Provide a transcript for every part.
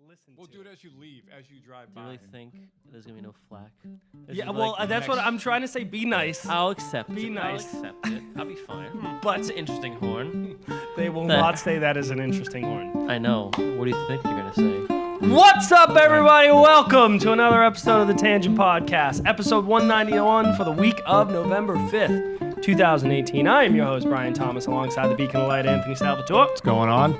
listen We'll to. do it as you leave, as you drive Do by. you really think there's gonna be no flack? Yeah, well, that's what I'm trying to say. Be nice. I'll accept Be it. nice. I'll accept it. I'll be fine. But It's an interesting horn. they will There. not say that as an interesting horn. I know. What do you think you're gonna say? What's up, everybody? Welcome to another episode of the Tangent Podcast, episode 191 for the week of November 5th, 2018. I am your host, Brian Thomas, alongside the Beacon of Light, Anthony Salvatore, What's going on?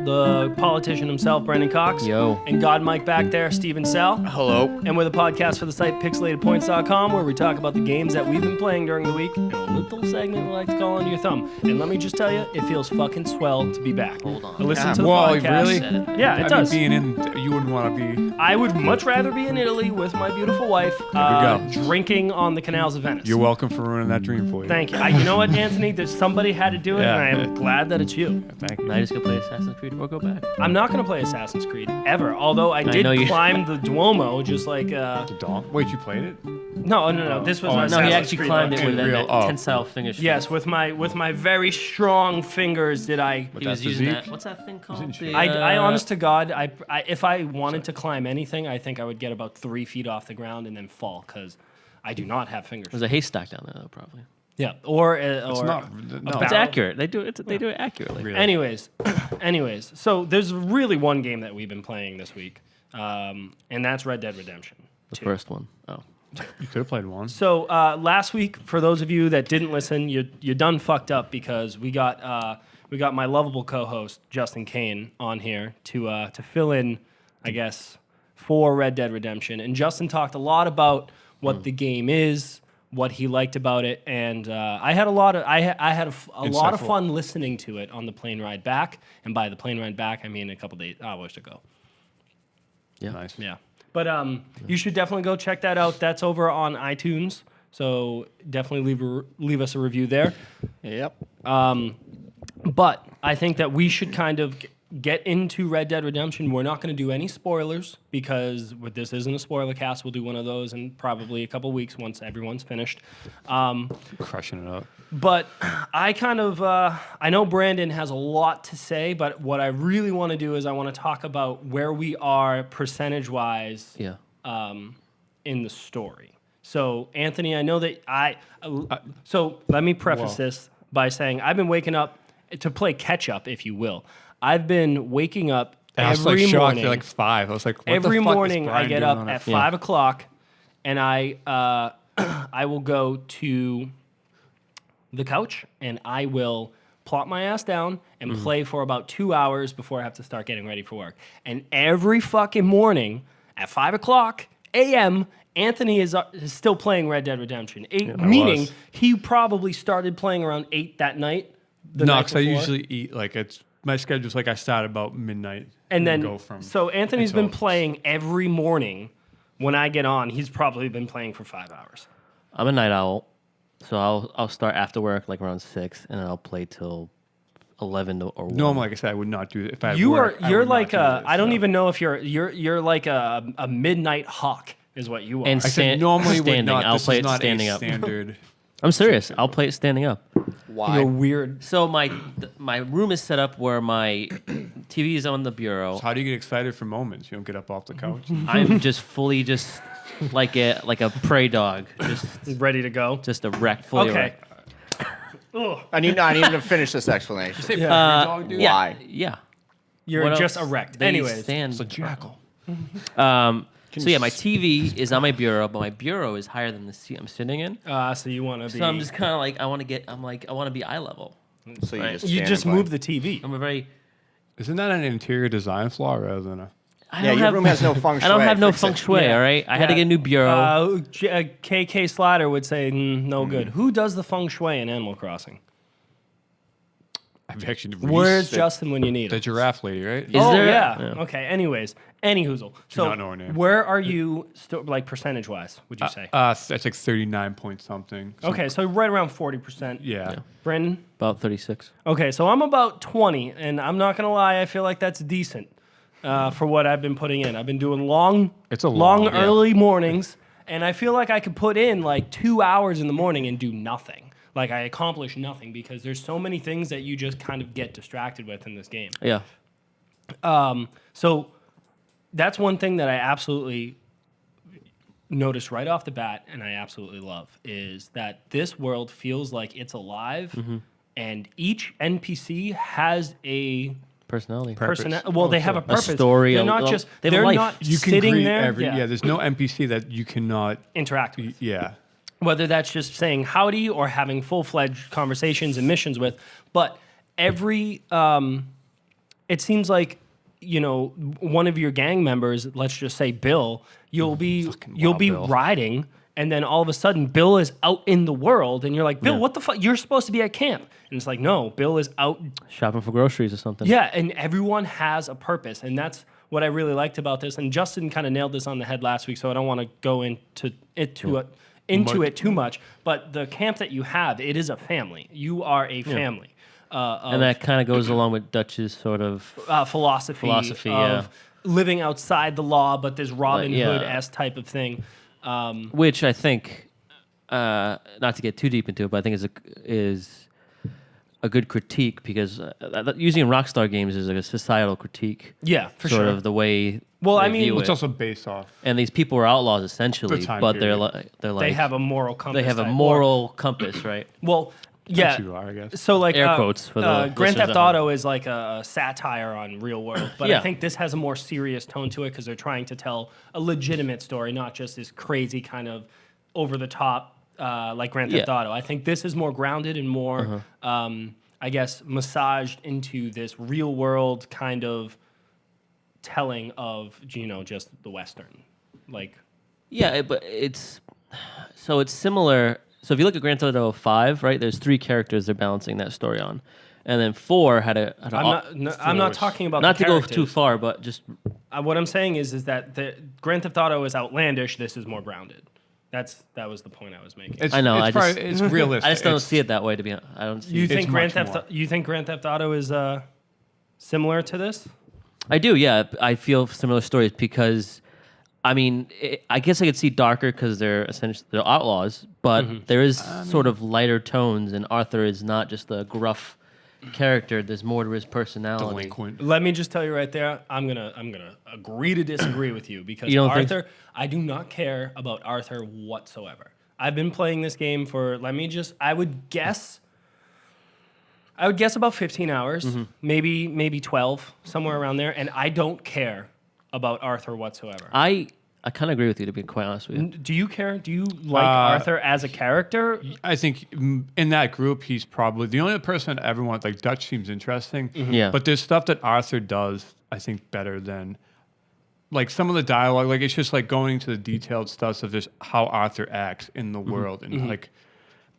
the politician himself, Brendan Cox, Yo. and God Mike back there, Steven Sell. Hello. And we're the podcast for the site pixelatedpoints.com, where we talk about the games that we've been playing during the week and a little segment we like to call Under Your Thumb. And let me just tell you, it feels fucking swell to be back. Hold on. I listen Yeah. to the Whoa, podcast. really? Yeah, it does. Being in, you wouldn't want to be. I would much rather be in Italy with my beautiful wife, go. drinking on the canals of Venice. You're welcome for ruining that dream for you. Thank you. You know what, Anthony? There's somebody had to do it, Yeah. and I am glad that it's you. Thank you. Now you just go play Assassin's Creed or go back. I'm not going to play Assassin's Creed ever, although I did know you- climb the Duomo, just like... Wait, you played it? No. This was Oh, an no, No, he Assassin's actually Creed climbed one. it with In real- that oh. tensile fingers. Yes, with my very strong fingers did I... With He was that using physique? that. What's that thing called? in shape. I honest to God, if I wanted to climb anything, I think I would get about 3 feet off the ground and then fall, because I do not have fingers. There's a haystack down there, though, probably. Yeah, or It's not. No. barrel. It's accurate. They do it. They do it accurately. Really. Anyways, so there's really one game that we've been playing this week, and that's Red Dead Redemption The 2. first one. Oh. You could have played one. So last week, for those of you that didn't listen, you done fucked up, because we got my lovable co-host Justin Kane on here to fill in, I guess, for Red Dead Redemption, and Justin talked a lot about what the game is, what he liked about it, and I had a lot of Insightful. fun listening to it on the plane ride back, and by the plane ride back I mean a couple days hours ago. Yeah. Nice. Yeah. But you should definitely go check that out. That's over on iTunes. So definitely leave us a review there. Yep. But I think that we should kind of get into Red Dead Redemption. We're not going to do any spoilers, because this isn't a spoiler cast. We'll do one of those in probably a couple weeks once everyone's finished. Crushing it up. But I kind of, I know Brandon has a lot to say, but what I really want to do is I want to talk about where we are percentage-wise Yeah. in the story. So, Anthony, I know that so let me preface this by saying I've been waking up to play catch-up, if you will. I've been waking up I was every like shocked. morning. You're like 5. I was like, what Every the fuck morning is I Brian get doing up on at a- 5 o'clock, and I will go to the couch, and I will plop my ass down and play for about 2 hours before I have to start getting ready for work. And every fucking morning at 5 o'clock a.m., Anthony is still playing Red Dead Redemption. Meaning was. he probably started playing around 8 that night. No, night because I before. usually eat my schedule's like I start about midnight And then, go from. so Anthony's been until- playing every morning. When I get on, he's probably been playing for 5 hours. I'm a night owl, so I'll start after work like around 6, and then I'll play till 11 or 1. Normally, like I said, I would not do it if I had work. I You're would not like do a, this, I don't so. even know if you're like a midnight hawk is what you are. And I said Stand- normally would standing. not. I'll This play is it not standing a up. standard. I'm serious. I'll play it standing up. Why? You're weird. So my room is set up where my TV is on the bureau. How do you get excited for moments? You don't get up off the couch. I'm just fully like a prey dog, Ready to go. just erect, fully Okay. erect. I need to finish this explanation. Dog, dude? Why? Yeah. You're What just else? erect. They Anyways, stand. It's a jackal. So yeah, my TV is on my bureau, but my bureau is higher than the seat I'm sitting in. so you want to be? So I'm just kind of like I want to be eye level. So you Right. just you stand just and play. move the TV. I'm a very. Isn't that an interior design flaw rather than a? I Yeah, don't your have, room has no feng shui. I don't have no Fix feng it. shui. Yeah. All right, I had to Yeah. get a new bureau. KK Slider would say no good. Who does the feng shui in Animal Crossing? I've actually Where's the, Justin when you need the him? giraffe lady, right? Is Oh there? yeah. Yeah. Okay. Anyways, any hoozle. So not know her name. where are you like percentage wise? Would you say? That's like 39 point something. Okay, so right around 40%. Yeah. Brendan? About 36. Okay, so I'm about 20, and I'm not gonna lie, I feel like that's decent for what I've been putting in. I've been doing long, It's a long, yeah. early mornings, and I feel like I could put in like 2 hours in the morning and do nothing. Like I accomplish nothing because there's so many things that you just kind of get distracted with in this game. Yeah. So that's one thing that I absolutely noticed right off the bat, and I absolutely love, is that this world feels like it's alive, and each NPC has a Personality. Well, they have a purpose. story, They're a- not well, just they have a they're life. not You can sitting greet there. there's no NPC that you cannot. Interact with. Yeah. Whether that's just saying howdy or having full-fledged conversations and missions with, but every it seems like, you know, one of your gang members, let's just say Bill, you'll be Wild Bill. riding, and then all of a sudden Bill is out in the world, and you're like, Bill, what the fuck? You're supposed to be at camp, and it's like, no, Bill is out. Shopping for groceries or something. Yeah, and everyone has a purpose, and that's what I really liked about this. And Justin kind of nailed this on the head last week, so I don't want to go into it too much. But the camp that you have, it is a family. You are a family. And that kind of goes along with Dutch's sort of Philosophy of living outside the law, but this Robin Hood-esque type of thing. which I think, not to get too deep into it, but I think is a good critique because using in Rockstar games is like a societal critique. Yeah, for sort sure. of the way. Well, I they mean, view It's it. also based off. And these people are outlaws essentially, The time but period. they're like they have a moral compass. they have a type. moral compass, right? Well, yeah. You are, I guess. So like Air quotes for the Grand listeners Theft at home. Auto is like a satire on real world, but I Yeah. think this has a more serious tone to it because they're trying to tell a legitimate story, not just this crazy kind of over the top like Grand Theft Auto. I think this is more grounded and more, I guess, massaged into this real world kind of telling of just the Western, like. Yeah, but it's similar. So if you look at Grand Theft Auto 5, right, there's 3 characters they're balancing that story on, and then 4 had a. I'm not talking about not the to go characters. too far, but just What I'm saying is that the Grand Theft Auto is outlandish. This is more grounded. That was the point I was making. I know, It's realistic. I just don't It's- see it that way. To be honest, I don't see. You think much more. You think Grand Theft Auto is similar to this? I do, yeah. I feel similar stories because, I mean, I guess I could see darker because they're outlaws, but there is sort of lighter tones, and Arthur is not just a gruff character. There's more to his personality. Delinquent. Let me just tell you right there. I'm gonna agree to disagree with you because You don't think Arthur. I do not care about Arthur whatsoever. I've been playing this game for. I would guess about 15 hours, maybe 12, somewhere around there, and I don't care about Arthur whatsoever. I kind of agree with you, to be quite honest with you. Do you care? Do you like Arthur as a character? I think in that group, he's probably the only other person I ever want. Like Dutch seems interesting, Yeah. but there's stuff that Arthur does, I think, better than like some of the dialogue. Like it's just like going into the detailed stuff of just how Arthur acts in the world, and like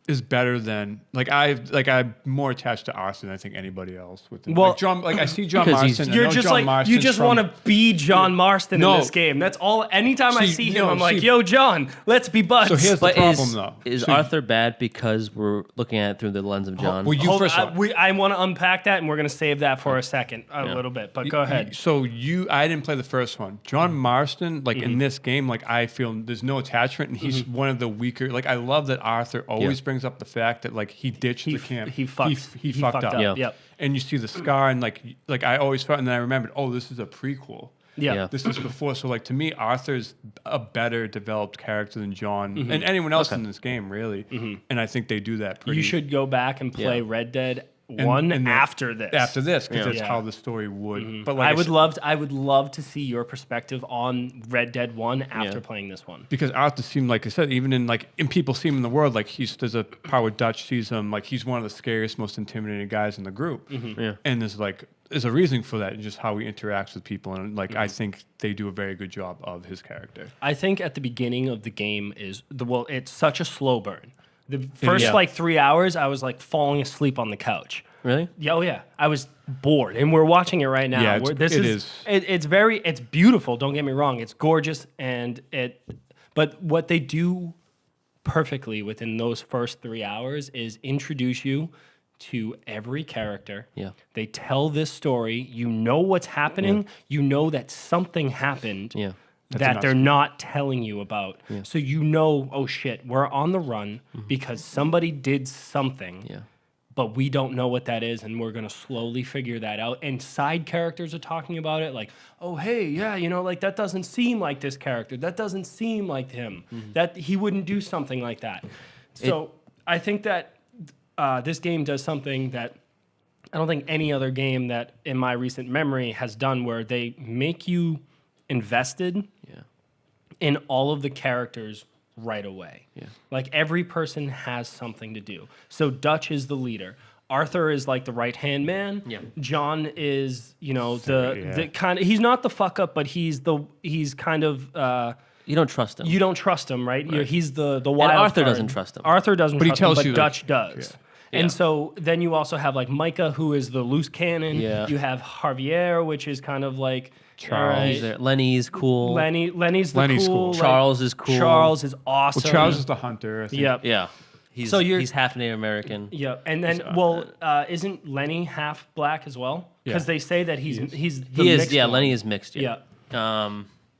is better than I'm more attached to Arthur than I think anybody else. With Well, like John, like I see John because he's- Marston. I You're know just John like you Marston's just from- want to be John Marston No. in this game. That's all. Anytime I See, see him, no, I'm like, see- "Yo, John, let's be buds." So here's the But problem, though. is So- Arthur bad because we're looking at it through the lens of John? Well, you Hold- first. I want to unpack that, and we're going to save that for a second, a little bit. But go ahead. So I didn't play the first one. John Marston, like Mm-hmm. in this game, like I feel there's no attachment, and he's one of the weaker. Like I love that Arthur always brings up the fact that like he ditched the camp. he fucked up. Yeah. Yep. And you see the scar, and like I always felt, and then I remembered, oh, this is a prequel. Yeah. Yeah. This is before. So like to me, Arthur's a better developed character than John Mm-hmm. and anyone else in this game, really. And I think they do that pretty. You should go back and play Yeah. Red Dead 1 and after this. after this because that's Yeah. how the story would. But like I would said- I would love to see your perspective on Red Dead 1 after playing this one. Because Arthur seemed, like I said, even in people see him in the world, like there's a part where Dutch sees him, like he's one of the scariest, most intimidating guys in the group. Yeah. And there's a reason for that, and just how he interacts with people, and like I think they do a very good job of his character. I think at the beginning of the game it's such a slow burn. The first Yeah. 3 hours, I was like falling asleep on the couch. Really? Yeah, oh yeah, I was bored, and we're watching it right now. Yeah, It's beautiful. Don't get me wrong, it's gorgeous, but what they do perfectly within those first 3 hours is introduce you to every character. Yeah. They tell this story. You know what's happening. You know that something happened. Yeah. That they're not telling you about. So oh shit, we're on the run because somebody did something Yeah. but we don't know what that is, and we're gonna slowly figure that out. And side characters are talking about it, like, oh hey, yeah, you know, like that doesn't seem like this character. That doesn't seem like him. That he wouldn't do something like that. So I think that this game does something that I don't think any other game that in my recent memory has done, where they make you invested in all of the characters right away. Yeah. Like every person has something to do. So Dutch is the leader. Arthur is like the right-hand man. Yeah. John is, you know, Yeah. the kind of, he's not the fuck up, but he's kind of You don't trust him. you don't trust him, right? He's the wild and Arthur card. doesn't trust him. Arthur doesn't But he trust tells him, but you, like, Dutch does. Yeah. And so then you also have like Micah, who is the loose cannon. Yeah. You have Javier, which is kind of like Charles. all right, He's there. Lenny's cool. Lenny's Lenny's cool. cool. like, Charles is cool. Charles is awesome. Well, Charles is the hunter. I think. Yep. Yeah. He's, So you're- he's half Native American. Yeah, and then isn't Lenny half black as well? Because Yeah. they say that he's the He is. mixed Yeah, one. Lenny is mixed. Yeah.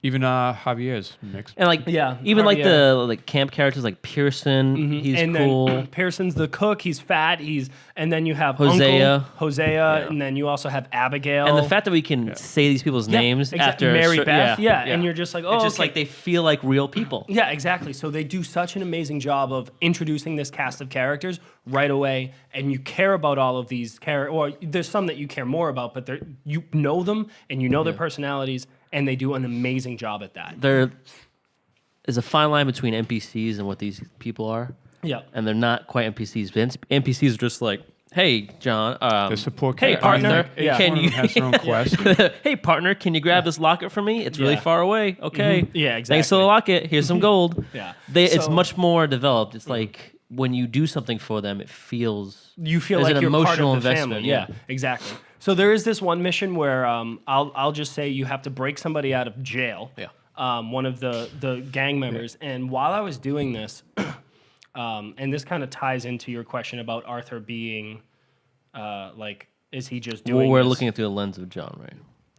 Even Javier's mixed. And like Yeah, even like Javier. the like camp characters like Pearson, he's and cool. then Pearson's the cook. He's fat. And then you have Hosea. Uncle, Hosea, and then you also have Abigail. And the fact that we can say these people's names after Mary Beth, yeah, and you're just like, oh, it's just okay. like they feel like real people. Yeah, exactly. So they do such an amazing job of introducing this cast of characters right away, and you care about all of these characters. Or there's some that you care more about, but you know them and you know their personalities, and they do an amazing job at that. There is a fine line between NPCs and what these people are. Yeah. And they're not quite NPCs. But NPCs are just like, hey, John. The support hey, character. partner. Each Yeah. Can one of you them has their own quest. hey, partner, can you grab this locket for me? It's really Yeah. far away. Okay. Yeah, Thanks for the exactly. locket. Here's some gold. Yeah. It's So- much more developed. It's like when you do something for them, it feels You feel there's like an you're emotional part of the investment. family. Yeah, exactly. So there is this one mission where I'll just say you have to break somebody out of jail. Yeah. One of the gang members, and while I was doing this, and this kind of ties into your question about Arthur being, like, is he just doing? Well, we're this? looking through the lens of John, right?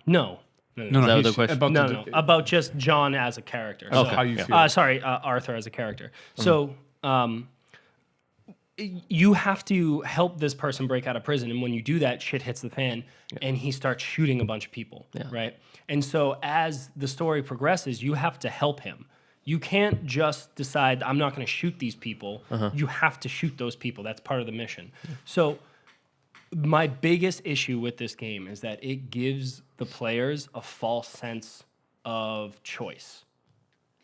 No. No, that he's the question? About No, the, no, about just John as a character. so So- how you feel. sorry, Arthur as a character. So, you have to help this person break out of prison, and when you do that, shit hits the fan, and he starts shooting a bunch of people, right? And so, as the story progresses, you have to help him. You can't just decide, I'm not going to shoot these people. You have to shoot those people. That's part of the mission. So, my biggest issue with this game is that it gives the players a false sense of choice.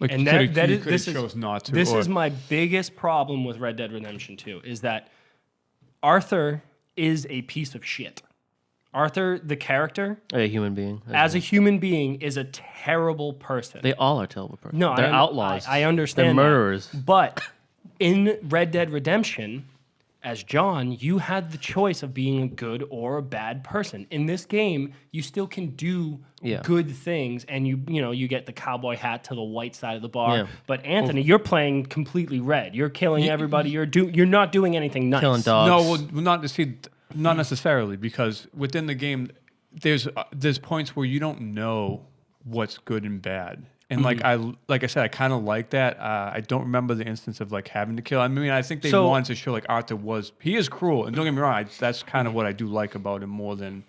Like And you that coulda- you is coulda this is chose not to. this or- is my biggest problem with Red Dead Redemption 2 is that Arthur is a piece of shit. Arthur, the character, A human being. as a human being, is a terrible person. They all are terrible persons. No, they're I outlaws. I understand. They're that. murderers. But in Red Dead Redemption, as John, you had the choice of being a good or a bad person. In this game, you still can do Yeah. good things, and you get the cowboy hat to the white side of the bar. Yeah. But Anthony, you're playing completely red. You're killing everybody. You're not doing anything nice. Killing dogs. No, well, not necessarily, because within the game, there's points where you don't know what's good and bad, and like I said, I kind of like that. I don't remember the instance of like having to kill. I mean, I think they So- wanted to show like Arthur he is cruel, and don't get me wrong, that's kind of what I do like about him more than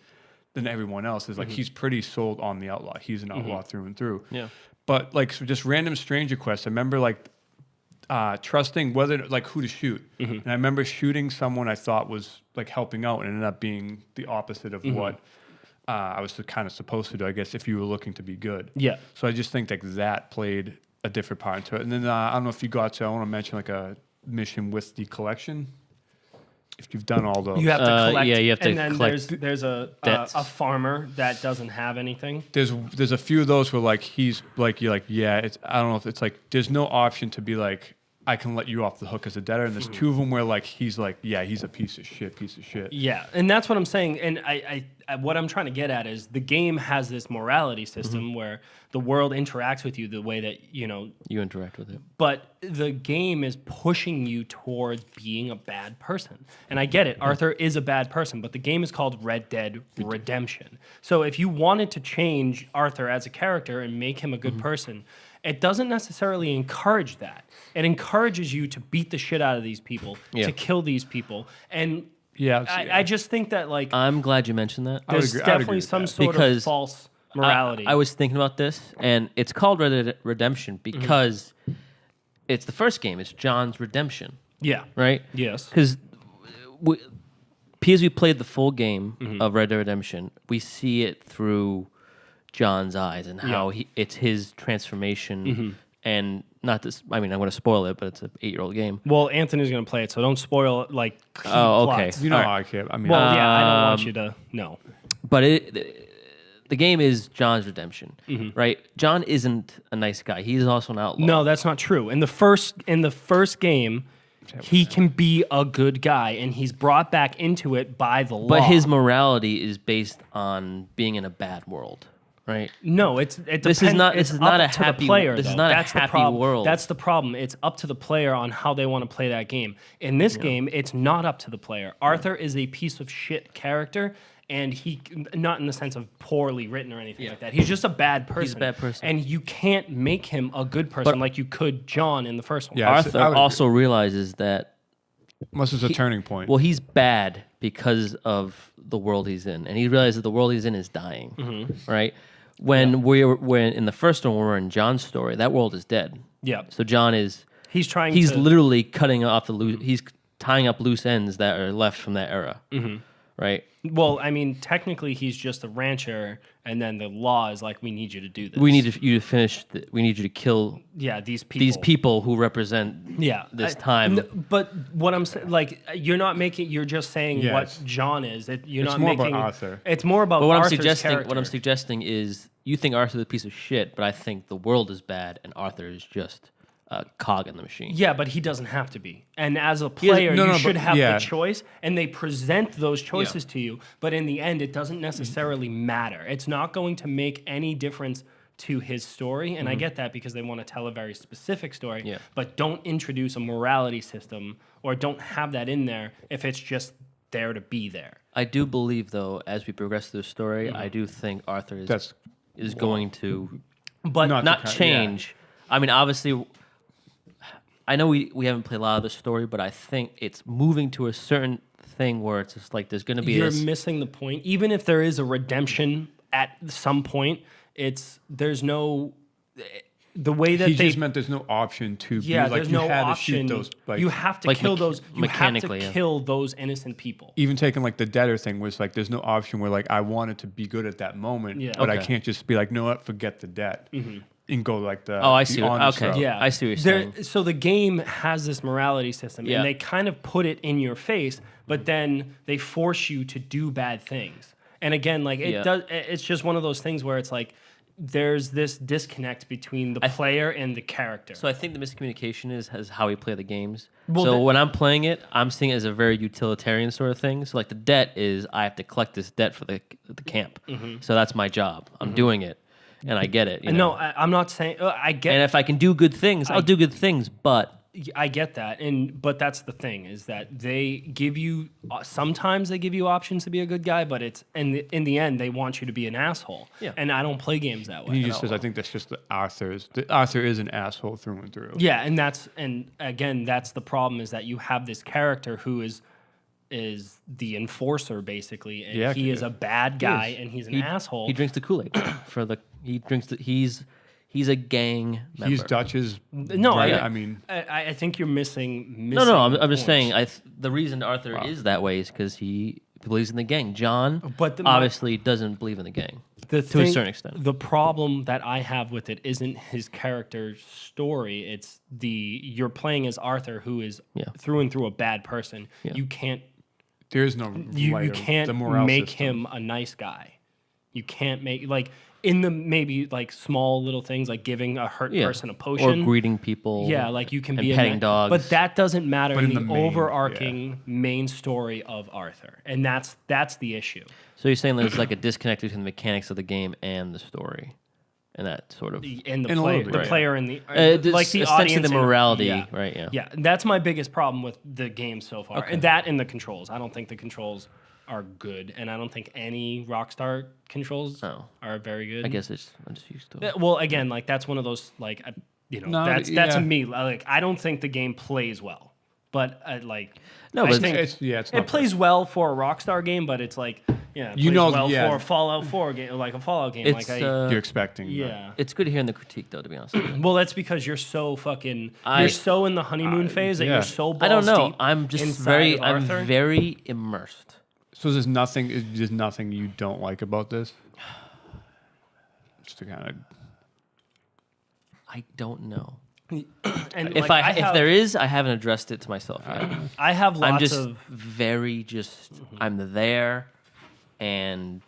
everyone else. Is like he's pretty sold on the outlaw. He's an outlaw through and through. Yeah. But like so just random stranger quests. I remember like trusting whether like who to shoot, and I remember shooting someone I thought was like helping out, and ended up being the opposite of what I was kind of supposed to do. I guess if you were looking to be good. Yeah. So I just think like that played a different part into it. And then I don't know if you got to. I want to mention like a mission with the collection. If you've done all those, You have to collect. yeah, you have to and then collect there's a debts. farmer that doesn't have anything. there's a few of those where like he's like you're like it's I don't know if it's like there's no option to be like I can let you off the hook as a debtor, and there's two of them where like he's like he's a piece of shit. Yeah, and that's what I'm saying. And I what I'm trying to get at is the game has this morality system where the world interacts with you the way that You interact with it. but the game is pushing you towards being a bad person. And I get it, Arthur is a bad person, but the game is called Red Dead Redemption. So if you wanted to change Arthur as a character and make him a good person, it doesn't necessarily encourage that. It encourages you to beat the shit out of these people, Yeah. to kill these people. And Yeah, I just think that like I'm glad you mentioned that. I would there's agree- I would agree definitely with some that. sort of Because false morality. I was thinking about this, and it's called Red Dead Redemption because it's the first game. It's John's redemption, yeah. right? Yes. Because we played the full game of Red Dead Redemption, we see it through John's eyes and how it's his transformation. And not this, I mean, I'm going to spoil it, but it's an 8-year-old game. Well, Anthony's going to play it, so don't spoil like key Oh, okay. plots. You know All how I care. I mean, Well, yeah, I don't want you to know. But the game is John's redemption, right? John isn't a nice guy. He's also an outlaw. No, that's not true. In the first game, he can be a good guy, and he's brought back into it by the law. But his morality is based on being in a bad world, right? No, it This is depends- not- it's this is not up a to the happy- player. this is though. not a That's the happy problem. world. That's the problem. It's up to the player on how they want to play that game. In this game, it's not up to the player. Arthur is a piece of shit character, and he not in the sense of poorly written or anything like that. He's just a bad person. bad person. and you can't make him a good person like you could John in the first one. Yeah. I Arthur would also realizes that, unless it's a turning point. well, he's bad because of the world he's in, and he realizes the world he's in is dying, right? When when in the first one, we're in John's story, that world is dead. Yeah. So John is He's trying he's to literally cutting off the loose. He's tying up loose ends that are left from that era, right? Well, I mean, technically, he's just a rancher, and then the law is like, we need you to do this. We need you to finish. We need you to kill these people. these people who represent this time. But what I'm saying, like, you're not making. You're just saying Yes. what John is. You're It's not more making. about Arthur. It's more about. But what Arthur's I'm suggesting, character. is, you think Arthur's a piece of shit, but I think the world is bad, and Arthur is just a cog in the machine. Yeah, but he doesn't have to be. And as a player, you should have the choice, and they present those choices to you. But in the end, it doesn't necessarily matter. It's not going to make any difference to his story, and I get that because they want to tell a very specific story. Yeah. But don't introduce a morality system, or don't have that in there if it's just there to be there. I do believe, though, as we progress through the story, I do think Arthur is going to But not change. I mean, obviously, I know we haven't played a lot of the story, but I think it's moving to a certain thing where it's just like there's going to be you're this. missing the point. Even if there is a redemption at some point, there's no the way that he they just meant there's no option to be yeah, like there's you no had option. to shoot those like you have to like kill those. You have to mechanically, yeah. kill those innocent people. even taking like the debtor thing was like there's no option where like I wanted to be good at that moment, Yeah. but I Okay. can't just be like, no, what, forget the debt and go like the Oh, I the see. honest Okay. route. Yeah, I see what you're saying. So the game has this morality system, Yeah. and they kind of put it in your face, but then they force you to do bad things. And again, like it Yeah. does. It's just one of those things where it's like there's this disconnect between the player and the character. So I think the miscommunication is how we play the games. Well, So when I'm playing it, I'm seeing it as a very utilitarian sort of thing. So like the debt is I have to collect this debt for the camp. So that's my job. I'm doing it, and I get it. You know? No, I'm not saying I get. And if I can do good things, I'll do good things. But I get that, but that's the thing is that they give you sometimes they give you options to be a good guy, but it's in the end they want you to be an asshole. Yeah. And I don't play games that way. He just says, I think that's just the Arthur is an asshole through and through. Yeah, and again that's the problem is that you have this character who is the enforcer basically, and Yeah, he is a bad guy is. and he's an asshole. he drinks the Kool-Aid he's a gang member. He's Dutch's. No, right? I mean, I think you're missing. No, I'm just points. saying. The reason Arthur is that way is because he believes in the gang. John, But obviously doesn't believe in the gang to a certain extent. The problem that I have with it isn't his character's story. It's you're playing as Arthur, who is through and through a bad person. Yeah. You can't there is no you can't the morale make system. him a nice guy. You can't make like in the maybe like small little things like giving a hurt person a potion or greeting people. Yeah, like you can and be petting dogs. but that doesn't matter But in in the, the main, overarching main story of Arthur, and that's the issue. So you're saying there's like a disconnect between the mechanics of the game and the story, and that sort of And the In a player, little bit, the right. player, and the like the essentially audience, the and- morality, yeah. right? Yeah. Yeah, that's my biggest problem with the game so far. And that and the controls. I don't think the controls are good, and I don't think any Rockstar controls are very good. I guess I'm just used to it. Well, again, like that's one of those like No, that's yeah. a me. Like I don't think the game plays well. But like, No, I but think it's it not plays well for a Rockstar game, but it's like, yeah, it You plays know, well yeah. for a Fallout 4 game, like a Fallout game. it's like You're expecting. yeah. it's good hearing the critique though. To be honest, with you. Well, that's because you're so fucking. I- You're so in the honeymoon phase that yeah. you're so. Balls I don't know. deep I'm just inside very of I'm Arthur. very immersed. So there's nothing you don't like about this. Just to kind of. I don't know. And If like, if there is, I haven't addressed it to myself yet. I have lots I'm just of. very just. I'm there, and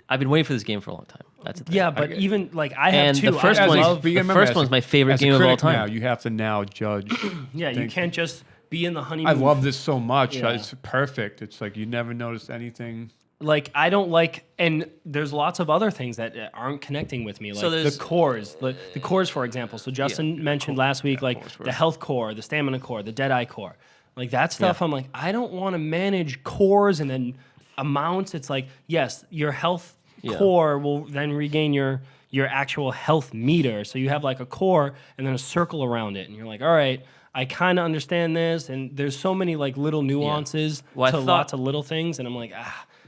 I've been waiting for this game for a long time. That's the thing. Yeah, but even like I have And two. the first I one, love, But you the remember first as one's a- my favorite as a game of all critic time. Now you have to now judge. yeah, you think- can't just be in the honeymoon. I love this so much. Yeah. It's perfect. It's like you never noticed anything. Like I don't like, and there's lots of other things that aren't connecting with me, like So the there's- cores, the cores, for example. So Justin mentioned last week, like cores the health core, the stamina core, the Deadeye core, like that stuff. I'm like, I don't want to manage cores and then amounts. It's like, yes, your health Yeah. core will then regain your actual health meter. So you have like a core and then a circle around it, and you're like, all right. I kind of understand this, and there's so many like little nuances Well, I to thought- lots of little things, and I'm like,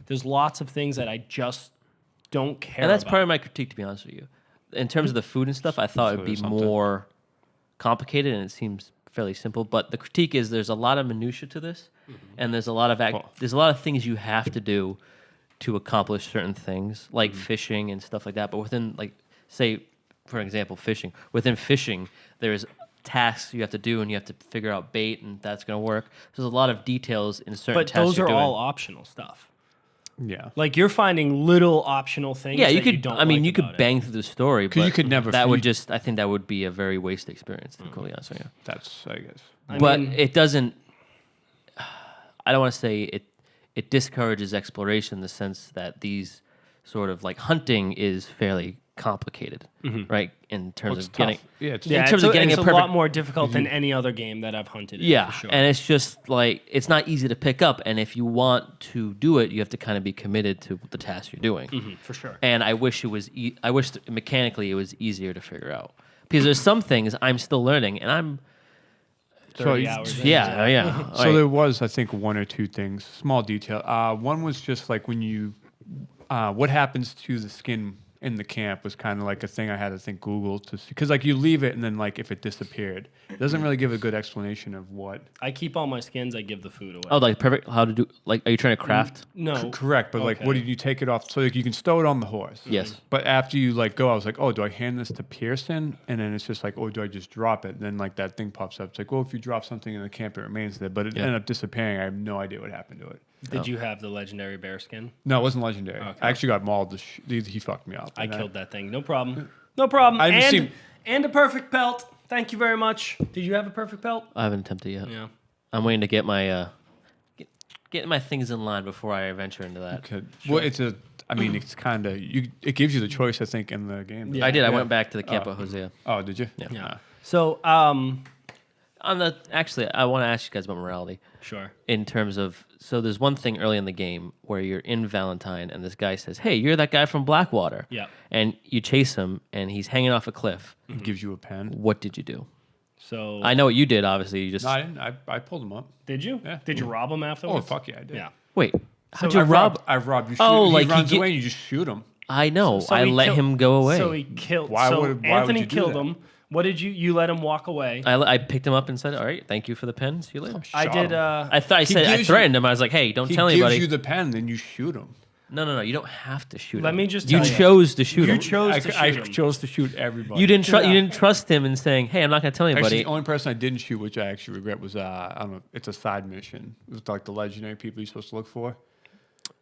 there's lots of things that I just don't care And that's about. part of my critique, to be honest with you. In terms of the food and stuff, I thought it would be there's something. more complicated, and it seems fairly simple. But the critique is there's a lot of minutia to this, and there's a lot of there's a lot of things you have to do to accomplish certain things, like fishing and stuff like that. But within, like, say, for example, fishing. Within fishing, there's tasks you have to do, and you have to figure out bait, and that's going to work. There's a lot of details in certain But tasks those you're are doing. all optional stuff. Yeah. Like you're finding little optional things. Yeah, you that could. You don't I mean, like you could about it. bang through the story, 'Cause you but could never That would feed- just. I think that would be a very wasted experience. To be completely honest with you. That's I guess. But mean- it doesn't. I don't want to say it. It discourages exploration in the sense that these sort of like hunting is fairly complicated, right? In terms It's of getting. tough. Yeah. It's, Yeah, in terms it's of getting it's a a perfect- lot more difficult than any other game that I've hunted. in, Yeah, for sure. and it's just like it's not easy to pick up, and if you want to do it, you have to kind of be committed to the task you're doing. for sure. And I wish it was. I wish mechanically it was easier to figure out because there's some things I'm still learning, and I'm. 30 hours. in. Yeah. So there was, I think, one or two things, small detail. One was just like when you, what happens to the skin in the camp was kind of like a thing I had to think Google to see, because like you leave it and then like if it disappeared, it doesn't really give a good explanation of what. I keep all my skins. I give the food away. Oh, like perfect. How to do? Like, are you trying to craft? No, Correct, but like, what Okay. did you take it off? So like you can stow it on the horse. Yes. But after you like go, I was like, oh, do I hand this to Pearson? And then it's just like, oh, do I just drop it? And then like that thing pops up. It's like, well, if you drop something in the camp, it remains there. But it ended up disappearing. I have no idea what happened to it. Did you have the legendary bear skin? No, it wasn't legendary. Okay. I actually got mauled. He fucked me up. I And killed that thing. No problem. No problem. I haven't And seen- and a perfect pelt. Thank you very much. Did you have a perfect pelt? I haven't attempted yet. Yeah. I'm waiting to get my get my things in line before I venture into that. Could, well, it's a. I mean, it's kind of you. It gives you the choice, I think, in the game. Yeah. I did. I Yeah. went back to the camp with Hosea. Oh, did you? Yeah. So On the actually, I want to ask you guys about morality. sure. In terms of, so there's one thing early in the game where you're in Valentine and this guy says, "Hey, you're that guy from Blackwater." Yeah. And you chase him and he's hanging off a cliff. It gives you a pen. What did you do? So I know what you did. Obviously, you just No, I didn't. I pulled him up. did you? Yeah. Did you rob him Oh, afterwards? fuck yeah, I did. Yeah. wait. How'd So you rob? I robbed you. Oh, shoot, like he he runs get- away and you just shoot him. I know. So I he let killed- him go away. So he killed. Why so would Anthony you do killed that? him. What did you let him walk away? I picked him up and said, "All right, thank you for the pen. See you later." I Shot did. him. I thought I He said I gives you- threatened him. I was like, "Hey, don't He tell gives anybody." you the pen, then you shoot him. No. You don't have to shoot him. Let me just You tell you. chose to shoot You him. chose to I shoot him. chose to shoot everybody. You didn't. You Yeah. didn't trust him in saying, "Hey, I'm not going to tell Actually, anybody." the only person I didn't shoot, which I actually regret, was I don't know. It's a side mission. It was like the legendary people you're supposed to look for.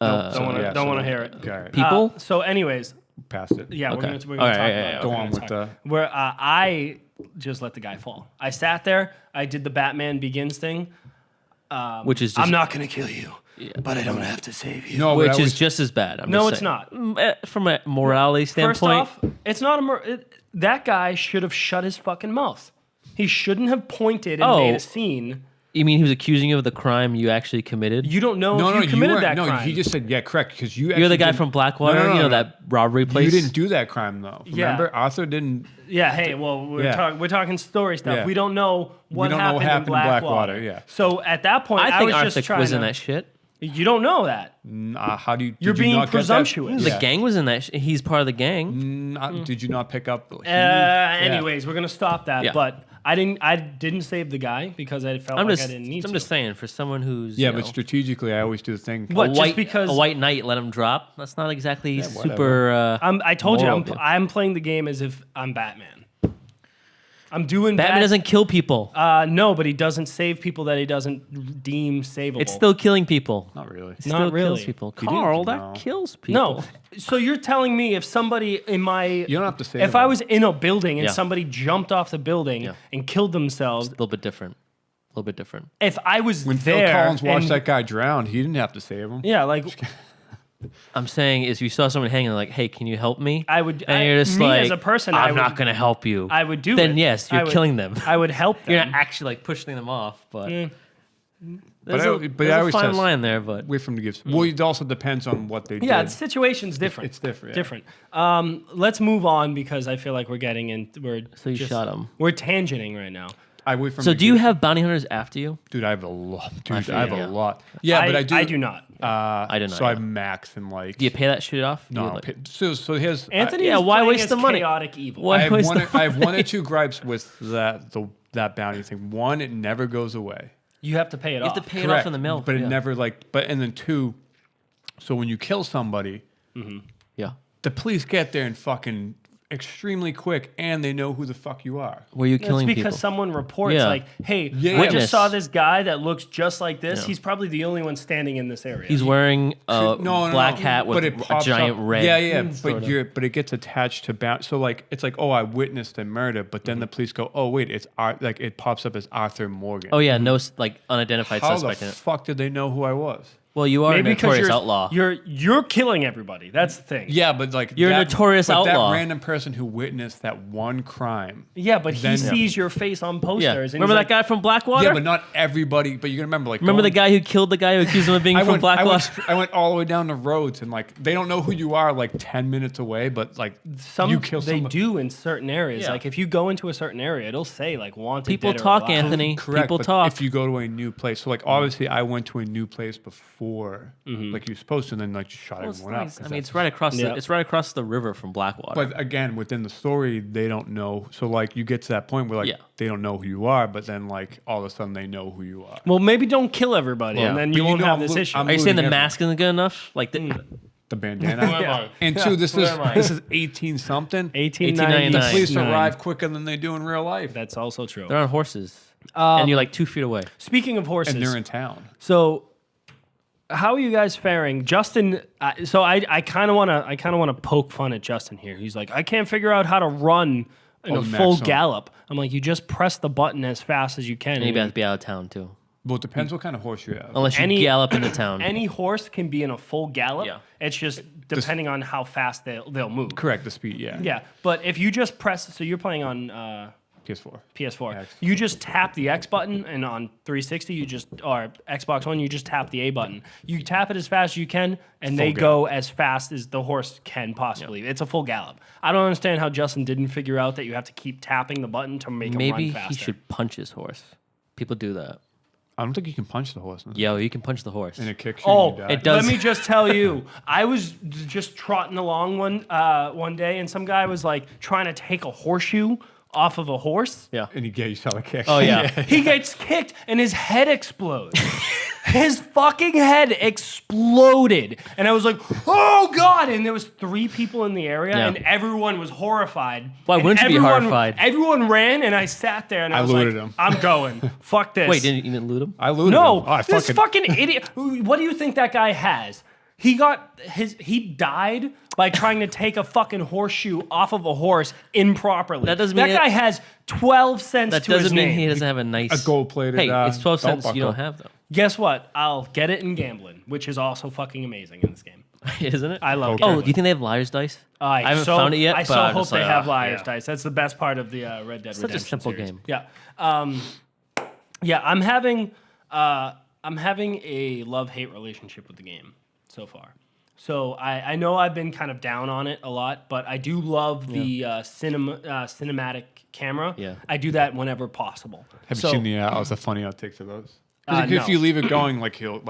Don't want to. yeah, don't so- want to hear it. Okay, People? So, anyways, past it. yeah, Okay. we're All gonna talk right, about yeah. it. Go We're on gonna with talk- Where I just let the guy fall. I sat there. I did the Batman Begins thing. Which is just, I'm not gonna kill you, but I don't have to save you. No, but which I is was- just as bad. I'm No, just it's saying. not. From a morality First standpoint, off, it's not that guy should have shut his fucking mouth. He shouldn't have pointed and Oh. made a scene. You mean he was accusing you of the crime you actually committed? You don't know if you committed that crime. No, he just said, yeah, correct. Because You're the guy from Blackwater, No. that robbery place? You didn't do that crime, though. Yeah. Remember? Arthur didn't. Yeah, hey, well, we're talking story stuff. Yeah. We don't know what don't know happened, what happened in in Blackwater. Blackwater, yeah. So at that point, I think was Arthur just trying was to... in that shit. You don't know that. How do you? You're did you being not get that? presumptuous. The gang was in that. He's part of the gang. Did you not pick up? Anyways, we're gonna stop that. Yeah. But I didn't save the guy because I felt I didn't need to. I'm just saying, for someone who's Yeah, you but know, strategically, I always do the thing. What? a just white, because- a white knight let him drop. That's not exactly whatever. super. I told you, moral. I'm playing the game as if I'm Batman. I'm doing Batman doesn't kill people. No, but he doesn't save people that he doesn't deem savable. It's still killing people. Not really. It Not still really. kills people. He didn't- Carl, that no. kills people. No. So you're telling me if somebody in my... You don't have to say. If I was in a building and Yeah. somebody jumped off the building Yeah. and killed themselves, A little bit different. A little bit different. if I was when there... Phil Collins watched and- that guy drown, he didn't have to save him. Yeah, like... I'm saying is you saw someone hanging like, hey, can you help me? I would- And you're just me like, as a person, I'm I not would- going to help you. I would do then it. yes, I you're would- killing them. I would help them. You're not actually like pushing them off, but there's I a always fine says- line there. But Wait for him to give. Well, it also depends on what they Yeah, did. the situation's different. It's different, yeah. Different. Let's move on because I feel like we're getting in. So you shot him. We're tangenting right now. I wait for him so to do you give- have bounty hunters after you? Dude, I have a lot. Dude, feel I have you, a yeah. lot. Yeah, but I do. I do not. I do not, So I yeah. max and like. Do you pay that shit off? Do you, No. like- So here's. Anthony yeah, is why playing waste as the money? chaotic evil. Why I have, waste one, the I have one or two gripes with that bounty thing. One, it never goes away. You have to pay it You off. have to pay it off in the mail. But it yeah. never and then two, so when you kill somebody, Yeah. the police get there and fucking extremely quick, and they know who the fuck you are. Were you It's killing because people? someone reports Yeah. like, "Hey, Yeah, I yeah. just saw this guy that looks just like this. Yeah. He's probably the only one standing in this area." He's wearing a No, black hat with but it a pops giant up. red. Yeah, sort but of. but it gets attached to bounty. So like it's like, oh, I witnessed a murder, but then the police go, oh wait, it's like it pops up as Arthur Morgan. Oh yeah, no like unidentified How the suspect in it. fuck did they know who I was? Well, you are a Maybe because notorious outlaw. You're killing everybody. That's the thing. Yeah, but like You're a notorious but outlaw. That random person who witnessed that one crime. Yeah, but he Then- sees your face on Yeah. posters. And Remember he's that guy from Blackwater? Yeah, but not everybody. But you can remember, like, Remember the guy who killed the guy who accused him of being from Blackwater? I went all the way down the roads, and like they don't know who you are, like 10 minutes away. But like you kill they somebody. do in certain areas. Yeah. Like if you go into a certain area, it'll say like wanted. People dead or talk, alive. Anthony. Correct. People but talk. If you go to a new place, so like obviously I went to a new place before, like you're supposed to, and then like just shot Well, it's everyone nice. up. I mean, it's right across. Yeah. It's right across the river from Blackwater. But again, within the story, they don't know. So like you get to that point where like Yeah. they don't know who you are, but then like all of a sudden they know who you are. Well, maybe don't kill everybody, Yeah. and then But you you won't know have I'm this lo- issue. I'm Are you saying the looting mask isn't good enough? Like The bandana. Yeah. And two, this Who is am I? this is 18 something. 1899. The 1899. police arrive quicker than they do in real life, That's also true. they're on horses, and you're like 2 feet away. Speaking of horses, and they're in town. so how are you guys faring, Justin? So I kind of want to poke fun at Justin here. He's like, I can't figure out how to run in Oh, a the full maximum. gallop. I'm like, you just press the button as fast as you can. And you have to be out of town too, Well, it depends what kind of horse you have. unless you Any- gallop into town. Any horse can be in a full gallop. Yeah. It's just depending on how fast they'll move. Correct, the speed, yeah. Yeah, but if you just press, so you're playing on PS4. PS4, X. you just tap the X button, and on 360 or Xbox One, you just tap the A button. You tap it as fast as you can, and they Full go as fast as the horse can possibly. It's a full gallop. I don't understand how Justin didn't figure out that you have to keep tapping the button to make Maybe him run faster. he should punch his horse. People do that. I don't think you can punch the horse. No? Yo, you can punch the horse. In a kick shoot, Oh, you die. it does. Let me just tell you, I was just trotting along one day, and some guy was like trying to take a horseshoe off of a horse. Yeah. And you saw the kick. Oh yeah. He gets kicked, and his head explodes. His fucking head exploded, and I was like, "Oh God!" And there was 3 people in the area, Yeah. and everyone was horrified. Why And wouldn't you be horrified? Everyone ran, and I sat there, and I was looted like, him. "I'm going. Fuck this." Wait, you didn't loot him? I looted No, him. Oh, I this fucking idiot. What do you think that guy has? He died by trying to take a fucking horseshoe off of a horse improperly. That doesn't mean that guy has 12 cents That to his doesn't mean name. he doesn't have a nice A gold-plated, Hey, it's 12 belt cents you don't buckle. have though, Guess what? I'll get it in gambling, which is also fucking amazing in this game. isn't it? I love Okay. Oh, gambling. do you think they have liar's dice? I haven't found it yet. I but so I'm hope just they like, have ah, liar's yeah. dice. That's the best part of the Red Dead Such a Redemption simple series. game. Yeah. Yeah, I'm having a love-hate relationship with the game so far. So I know I've been kind of down on it a lot, but I do love the cinematic camera. Yeah. I do that whenever possible. Have So- you seen the funny outtakes of those? No. If you leave it going, like he'll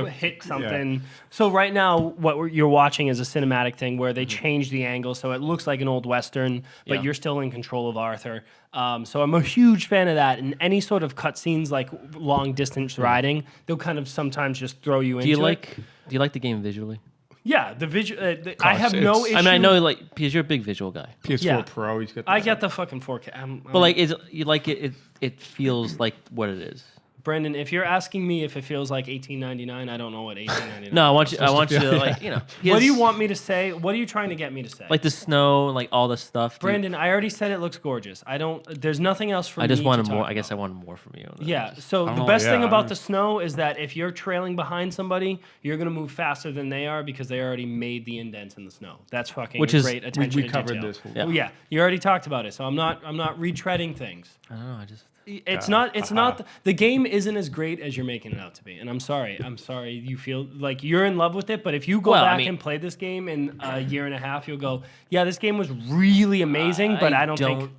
hit something. So right now, what you're watching is a cinematic thing where they change the angle so it looks like an old western, but Yeah. you're still in control of Arthur. So I'm a huge fan of that. And any sort of cutscenes like long distance riding, they'll kind of sometimes just throw you into it. Do you like the game visually? Yeah, the visual. I have no it's- issue. I mean, I know like because you're a big visual guy, PS4 Yeah. Pro. He's got. I get the fucking 4K. but like, you like it? It feels like what it is. Brendan, if you're asking me if it feels like $18.99, I don't know what $18.99. No, I want you to like What do you want me to say? What are you trying to get me to say? like the snow and like all the stuff. Brandon, I already said it looks gorgeous. I don't. There's nothing else for me. I just wanted to more. talk I guess I about. wanted more from you. Yeah. So the know, best thing yeah, about I- the snow is that if you're trailing behind somebody, you're gonna move faster than they are because they already made the indents in the snow. That's fucking Which is- great attention we to covered detail. this. Yeah. Oh, yeah. You already talked about it, so I'm not retreading things. I don't know. I just It's not. It's not. The game isn't as great as you're making it out to be, and I'm sorry. I'm sorry. You feel like you're in love with it, but if you go Well, I back mean- and play this game in a year and a half, you'll go, "Yeah, this game was really amazing," but I don't think.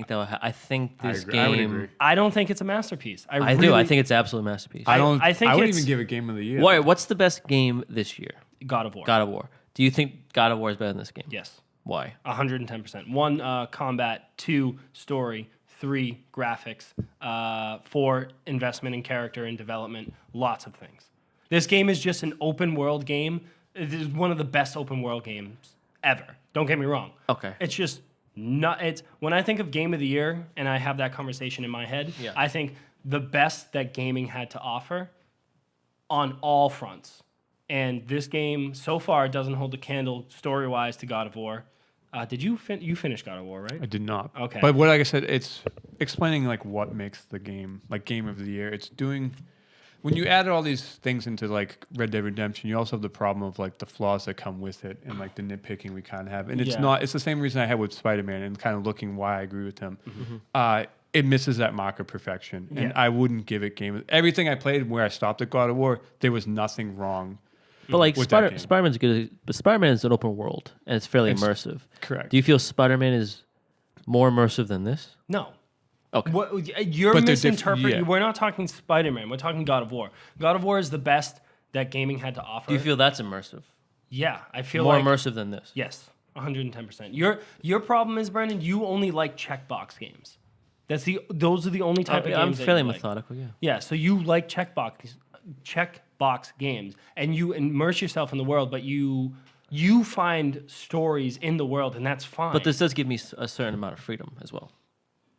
that. I think this agree. I would game. agree. I don't think it's a masterpiece. I really, do. I think it's an absolute masterpiece. I don't. I think I wouldn't it's- even give it Game of the Year. What's the best game this year? God of War. God of War. Do you think God of War is better than this game? Yes, Why? 110%. 1, combat. 2, story. 3, graphics. 4, investment in character and development. Lots of things. This game is just an open world game. It is one of the best open world games ever. Don't get me wrong. Okay. It's just not. It's when I think of game of the year and I have that conversation in my head. Yeah. I think the best that gaming had to offer on all fronts. And this game so far doesn't hold a candle story wise to God of War. Did you you finish God of War, right? I did not. Okay. But what like I said, it's explaining like what makes the game like Game of the Year. It's doing when you add all these things into like Red Dead Redemption, you also have the problem of like the flaws that come with it and like the nitpicking we kind of have. And it's Yeah. not. It's the same reason I had with Spider-Man and kind of looking why I agree with him. It misses that mark of perfection, and Yeah. I wouldn't give it game. Everything I played where I stopped at God of War, there was nothing wrong. But like with that game. Spider-Man's good. But Spider-Man is an open world and it's fairly immersive. Correct. Do you feel Spider-Man is more immersive than this? No. Okay. What, you're But they're misinterpreting. yeah. We're not talking Spider-Man. We're talking God of War. God of War is the best that gaming had to offer. Do you feel that's immersive? Yeah, I feel More like immersive than this? Yes, 110%. Your problem is, Brendan, you only like checkbox games. Those are the only type of games. I'm that fairly you like. methodical. Yeah. Yeah, so you like checkbox games, and you immerse yourself in the world, but you find stories in the world, and that's fine. But this does give me a certain amount of freedom as well.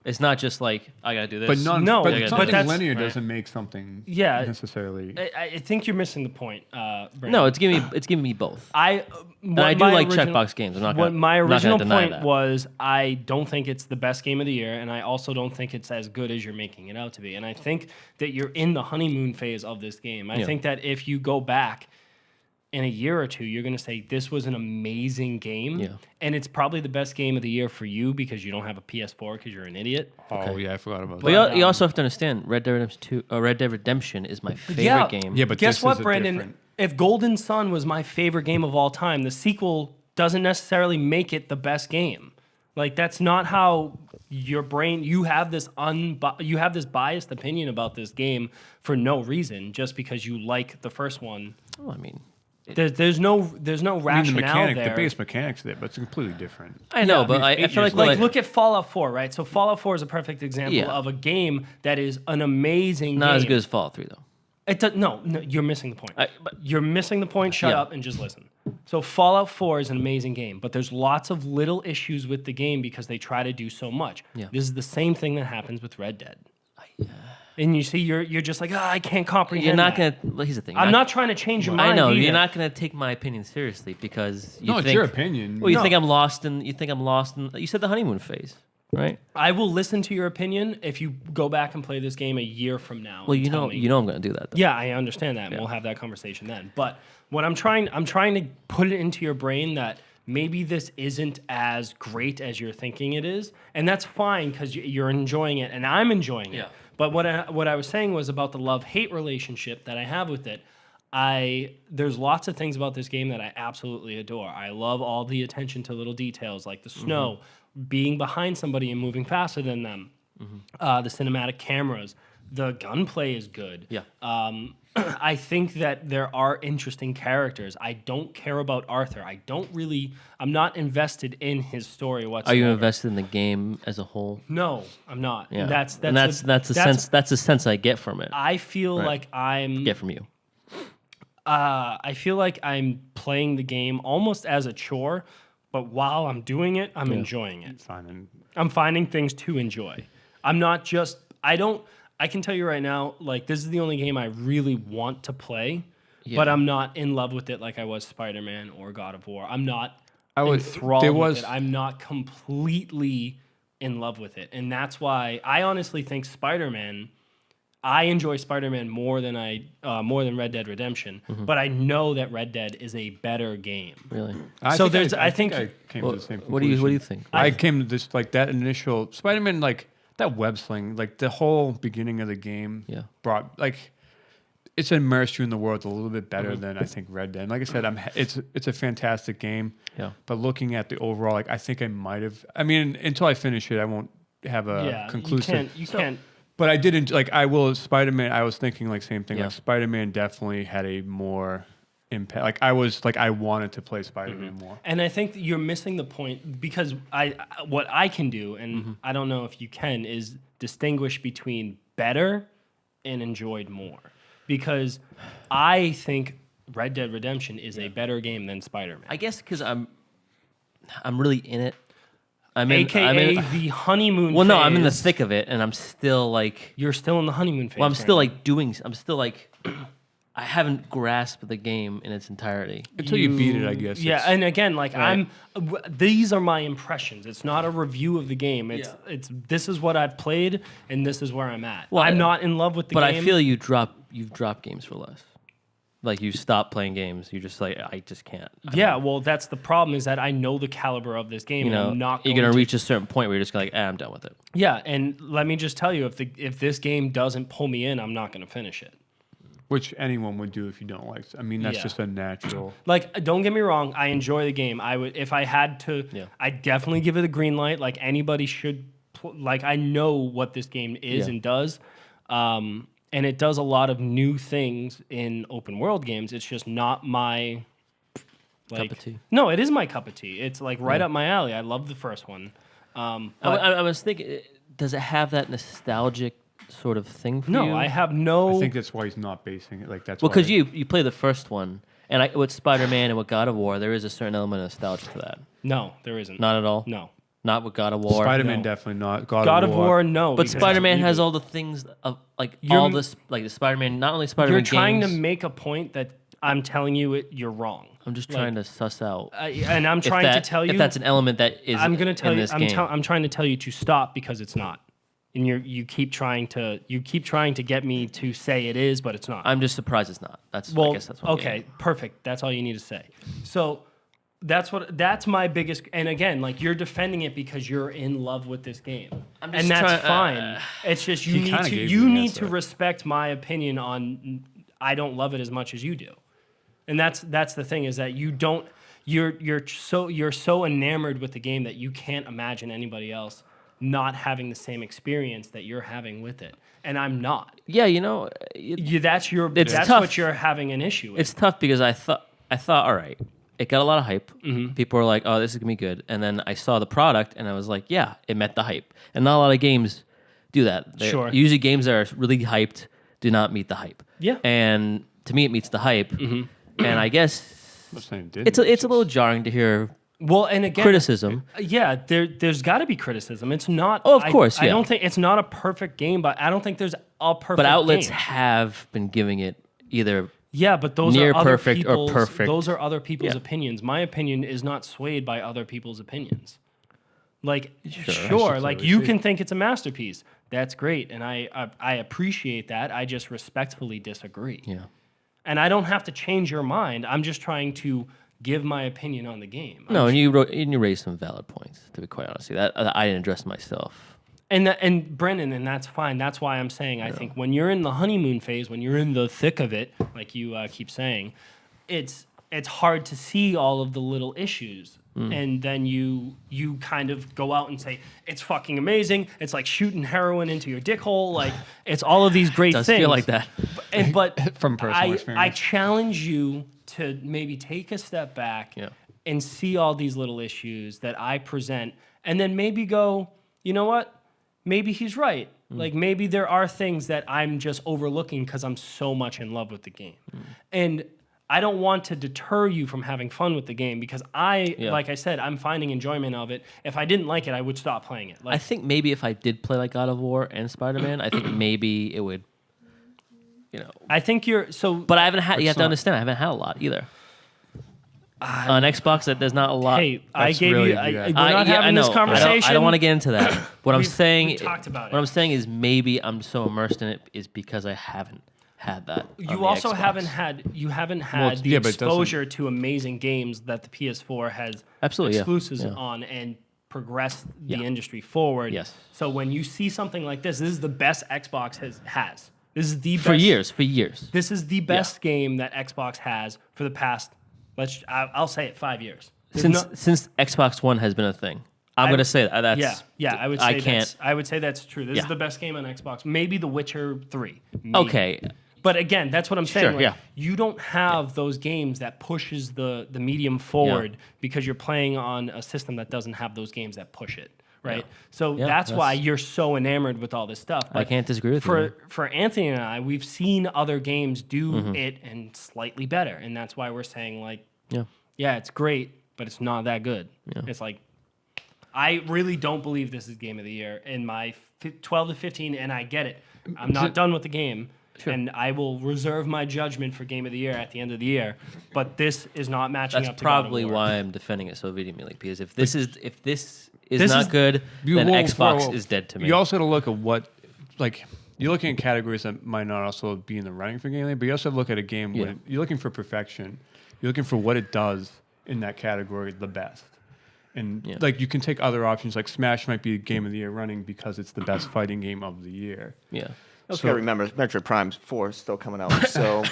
It's not just like I gotta do this. But none. No, but but something that's- linear right. doesn't make something Yeah. necessarily. I think you're missing the point, Brendan. No, it's giving me both. I And I do like checkbox games. I'm not What gonna, my I'm not original gonna deny point that. was, I don't think it's the best game of the year, and I also don't think it's as good as you're making it out to be. And I think that you're in the honeymoon phase of this game. I Yeah. think that if you go back in a year or two, you're going to say this was an amazing game, Yeah. and it's probably the best game of the year for you because you don't have a PS4 because you're an idiot. Oh yeah, I forgot about But that. you also have to understand, Red Dead Redemption is my favorite game. Yeah, but guess this what, is a Brandon? different- If Golden Sun was my favorite game of all time, the sequel doesn't necessarily make it the best game. Like that's not how your brain. You have this biased opinion about this game for no reason, just because you like the first one. Well, I mean, There's no I mean, rationale the there. base mechanics there, but it's completely different. I know, Yeah, but I 8 feel like, years Like, look at Fallout 4, right? So Fallout 4 is a perfect example Yeah. of a game that is an amazing not game. as good as Fallout 3 though. No, you're missing the point. But You're missing the point. Shut Yeah. up and just listen. So Fallout 4 is an amazing game, but there's lots of little issues with the game because they try to do so much. Yeah. This is the same thing that happens with Red Dead. And you see, you're just like, I can't comprehend. you're not that." gonna. Well, here's the thing. I'm not trying to change your mind. I know either. you're not gonna take my opinion seriously because you No, think it's your opinion. Well, you No. think I'm lost in. You think I'm lost in. You said the honeymoon phase, right? I will listen to your opinion if you go back and play this game a year from now. Well, and you tell know, me. I'm gonna do that. Though. Yeah, I understand that. And we'll have that conversation then. But what I'm trying to put it into your brain that maybe this isn't as great as you're thinking it is, and that's fine because you're enjoying it and I'm enjoying it. Yeah. But what I was saying was about the love-hate relationship that I have with it. There's lots of things about this game that I absolutely adore. I love all the attention to little details, like the snow, being behind somebody and moving faster than them. The cinematic cameras, the gunplay is good. Yeah. I think that there are interesting characters. I don't care about Arthur. I'm not invested in his story whatsoever. Are you invested in the game as a whole? No, I'm not. Yeah. That's the sense I get from it. I feel like I'm Get from you. I feel like I'm playing the game almost as a chore, but while I'm doing it, I'm enjoying it. I'm finding things to enjoy. I'm not just I can tell you right now, like, this is the only game I really want to play, but I'm not in love with it like I was Spider-Man or God of War. I'm not enthralled with it. I'm not completely in love with it. And that's why I honestly think I enjoy Spider-Man more than Red Dead Redemption, but I know that Red Dead is a better game. Really? I think I came to the same conclusion. What do you think? I came to this, like, that initial Spider-Man, like, that web sling, like, the whole beginning of the game brought, like, it's immersed you in the world a little bit better than I think Red Dead. Like I said, it's a fantastic game. Yeah. But looking at the overall, like, I think I might have. I mean, until I finish it, I won't have a conclusive. You can't. But I didn't Spider-Man. I was thinking like same thing. Like, Spider-Man definitely had a more impact. Like, I wanted to play Spider-Man more. And I think that you're missing the point, because what I can do, and I don't know if you can, is distinguish between better and enjoyed more. Because I think Red Dead Redemption is a better game than Spider-Man. I guess because I'm really in it. AKA the honeymoon phase. Well, no, I'm in the thick of it, and I'm still like... You're still in the honeymoon phase. Well, I'm still I'm still like... I haven't grasped the game in its entirety. Until you beat it, I guess. Yeah, and again, like, these are my impressions. It's not a review of the game. It's this is what I've played, and this is where I'm at. Well, I'm not in love with the game. But I feel you've dropped games for less. Like, you stop playing games. You're just like, I just can't. Well, that's the problem, is that I know the caliber of this game, and I'm not going you're going to reach a certain point where you're just like, I'm done with it. Yeah, and let me just tell you, if this game doesn't pull me in, I'm not going to finish it. Which anyone would do if you don't like. I mean, that's just a natural. Like, don't get me wrong, I enjoy the game. I would, if I had to, I'd definitely give it a green light. Like, anybody should. Like, I know what this game is and does, and it does a lot of new things in open world games. It's just not my cup of tea. No, it is my cup of tea. It's like right up my alley. I love the first one. I was thinking, does it have that nostalgic sort of thing for you? No, I have no. I think that's why he's not basing it like that's. Well, because you play the first one, and with Spider-Man and with God of War, there is a certain element of nostalgia to that. No, there isn't. Not at all. No, not with God of War. Spider-Man definitely not. God of War, no. But Spider-Man has all the things of like all this, like the Spider-Man. Not only Spider-Man. You're trying to make a point that I'm telling you you're wrong. I'm just trying to suss out, and I'm trying to tell you if that's an element that is. I'm going to tell you. I'm trying to tell you to stop, because it's not. And you keep trying to get me to say it is, but it's not. I'm just surprised it's not. I guess that's what okay, perfect. That's all you need to say. So that's my biggest. And again, like, you're defending it because you're in love with this game, and that's fine. It's just you need to respect my opinion on. I don't love it as much as you do, and that's the thing, is that you don't. You're so enamored with the game that you can't imagine anybody else not having the same experience that you're having with it, and I'm not. Yeah, that's tough. What you're having an issue with. It's tough because I thought, all right, it got a lot of hype. People were like, oh, this is gonna be good, and then I saw the product, and I was like, yeah, it met the hype. And not a lot of games do that. Sure. Usually, games that are really hyped do not meet the hype. Yeah. And to me, it meets the hype. And I guess it's a little jarring to hear. Well, and again, criticism. Yeah, there's got to be criticism. It's not. Oh, of course. I don't think it's not a perfect game, but I don't think there's a perfect. But outlets game. have been giving it either. Yeah, but those near are other perfect or perfect. Those are other people's opinions. My opinion is not swayed by other people's opinions. Like, sure, like you can think it's a masterpiece. That's great, and I appreciate that. I just respectfully disagree. Yeah. And I don't have to change your mind. I'm just trying to give my opinion on the game. No, and you raised some valid points, to be quite honest. That I didn't address myself. And Brendan, and that's fine. That's why I'm saying I think when you're in the honeymoon phase, when you're in the thick of it, like you keep saying, it's hard to see all of the little issues. And then you kind of go out and say it's fucking amazing. It's like shooting heroin into your dick hole. Like it's all of these great Does things. feel like that. But From personal I experience. challenge you to maybe take a step back and see all these little issues that I present, and then maybe go, you know what? Maybe he's right. Like maybe there are things that I'm just overlooking because I'm so much in love with the game. And I don't want to deter you from having fun with the game because like I said, I'm finding enjoyment of it. If I didn't like it, I would stop playing it. Like, I think maybe if I did play like God of War and Spider-Man, I think maybe it would, I think you're so. But I haven't had. You have to not- understand, I haven't had a lot either. On Xbox, that there's not a lot. Hey, I That's gave really you. good. We're I not having know. this conversation. I don't want to get into that. What I'm We've saying, talked about what it. I'm saying is maybe I'm so immersed in it is because I haven't had that. on You the also Xbox. haven't had Well, the yeah, but it doesn't- exposure to amazing games that the PS4 has Absolutely, yeah. exclusives Yeah. on and progressed the Yeah. industry forward. Yes. So when you see something like this is the best Xbox has. This is the best for years. This is the best game that Xbox has for the past. I'll say it 5 years. There's Since Xbox One has been a thing, I'm going to say that. That's I would say I can't. I would say that's true. This Yeah. is the best game on Xbox. Maybe The Witcher 3. Maybe. Okay. But again, that's what I'm saying. Sure, like, yeah. You don't have those games that pushes the medium forward because you're playing on a system that doesn't have those games that push it, right? Yeah. So Yeah, that's why that's- you're so enamored with all this stuff. I But can't disagree with for you. for Anthony and I, we've seen other games do Mm-hmm. it and slightly better, and that's why we're saying like, Yeah. yeah, it's great, but it's not that good. It's like I really don't believe this is game of the year in my 12 to 15, and I get it. I'm not done with the game. And I will reserve my judgment for game of the year at the end of the year. But this is not matching That's up to God of probably War. why I'm defending it so vehemently, because if this is This not is- good, then Well, Xbox well, is dead to me. You also have to look at what, like, you're looking at categories that might not also be in the running for game, but you also have to look at a game when you're looking for perfection. You're looking for what it does in that category the best. And like you can take other options, like Smash might be game of the year running because it's the best fighting game of the year. yeah. I also gotta remember, Metroid Prime 4 is still coming out, so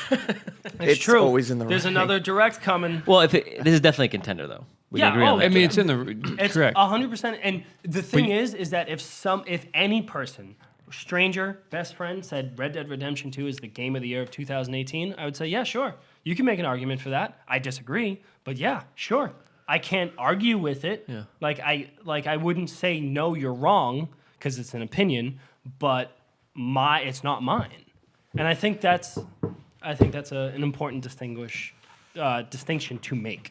It's true. always in the There's running. another direct coming. Well, this is definitely a contender, though. We Yeah, agree on oh, that. I mean, it's in the It's correct. 100%. And the thing is that if any person, stranger, best friend, said Red Dead Redemption 2 is the game of the year of 2018, I would say, yeah, sure. You can make an argument for that. I disagree, but yeah, sure. I can't argue with it. Yeah. Like I wouldn't say no, you're wrong because it's an opinion, but it's not mine. And I think that's an important distinction to make.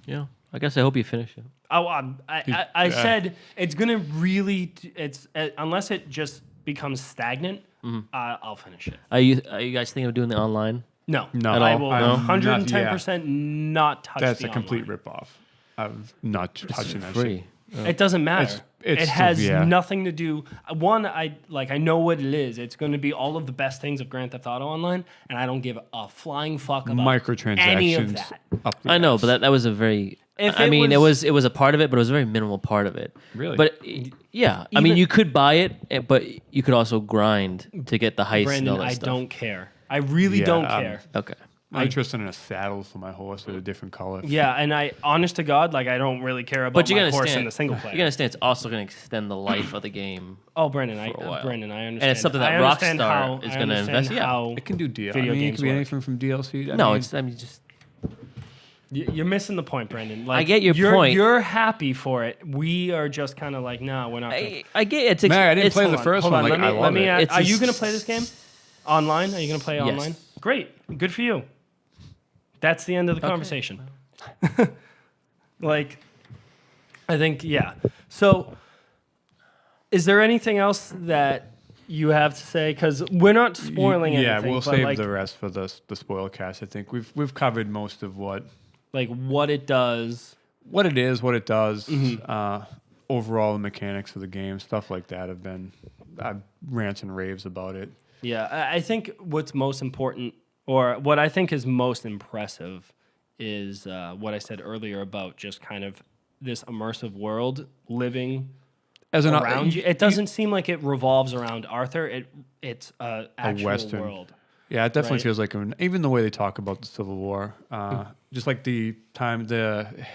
Yeah. I guess I hope you finish it. Oh, I said it's gonna really. It's unless it just becomes stagnant. I'll finish it. Are you guys thinking of doing the online? No, No, I will I'm 110% not touch. That's the a complete online. ripoff of not touching that Free. shit. It doesn't matter. It's it has yeah. nothing to do. One, I know what it is. It's going to be all of the best things of Grand Theft Auto Online, and I don't give a flying fuck about Microtransactions. any of that. Up the I know, ass. but that was a very. If I it mean, was- it was a part of it, but it was a very minimal part of it. Really? But yeah, I mean, Even- you could buy it, but you could also grind to get the heist and Brandon, all that I stuff. don't care. I really Yeah, don't care. Okay. I'm interested in a saddle for my horse with a different color. Yeah, and honest to God, like I don't really care about But you my gotta horse understand, in the single you player. gotta understand, it's also going to extend the life of the game. Oh, Brandon, I for a while. understand. And it's something that I understand Rockstar how- is I gonna understand invest- yeah. how It can do DLC. Video I mean, it games can be work. anything from DLC. No, mean, it's just You're missing the point, Brandon. Like, I get your you're, point. You're happy for it. We are just kind of like, no, we're not. I get it. Man, I didn't it's, play Hold the on, first hold one. on, Like, I let love me it. It's are a you going to play this game online? Are you going to play Yes. online? Great. Good for you. That's the end of the conversation. Like, I think, yeah. So, is there anything else that you have to say? Because we're not spoiling Yeah, anything. we'll but save like, the rest for the spoil cast. I think we've covered most of what what it does. it is, what it does, Mm-hmm. overall the mechanics of the game, stuff like that. I've rants and raves about it. Yeah, I think what's most important, or what I think is most impressive, is what I said earlier about just kind of this immersive world living as an around you. It doesn't seem like it revolves around Arthur. It's a actual Western. world. Yeah, it definitely Right. feels like even the way they talk about the Civil War, just like the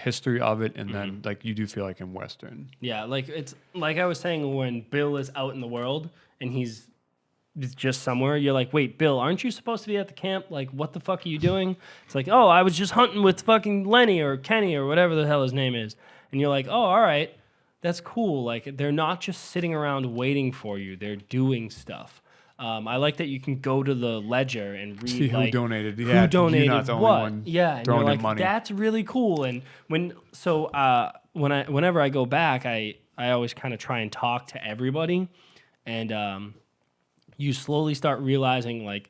history of it, and then like you do feel like in Western. Yeah, like it's like I was saying when Bill is out in the world and he's just somewhere, you're like, wait, Bill, aren't you supposed to be at the camp? Like, what the fuck are you doing? It's like, oh, I was just hunting with fucking Lenny or Kenny or whatever the hell his name is. And you're like, oh, all right, that's cool. Like, they're not just sitting around waiting for you. They're doing stuff. I like that you can go to the ledger and read See who like, donated. who Yeah, donated you're not the only what. one Yeah, and throwing you're in like, money. that's really cool. And whenever I go back, I always kind of try and talk to everybody, and you slowly start realizing like.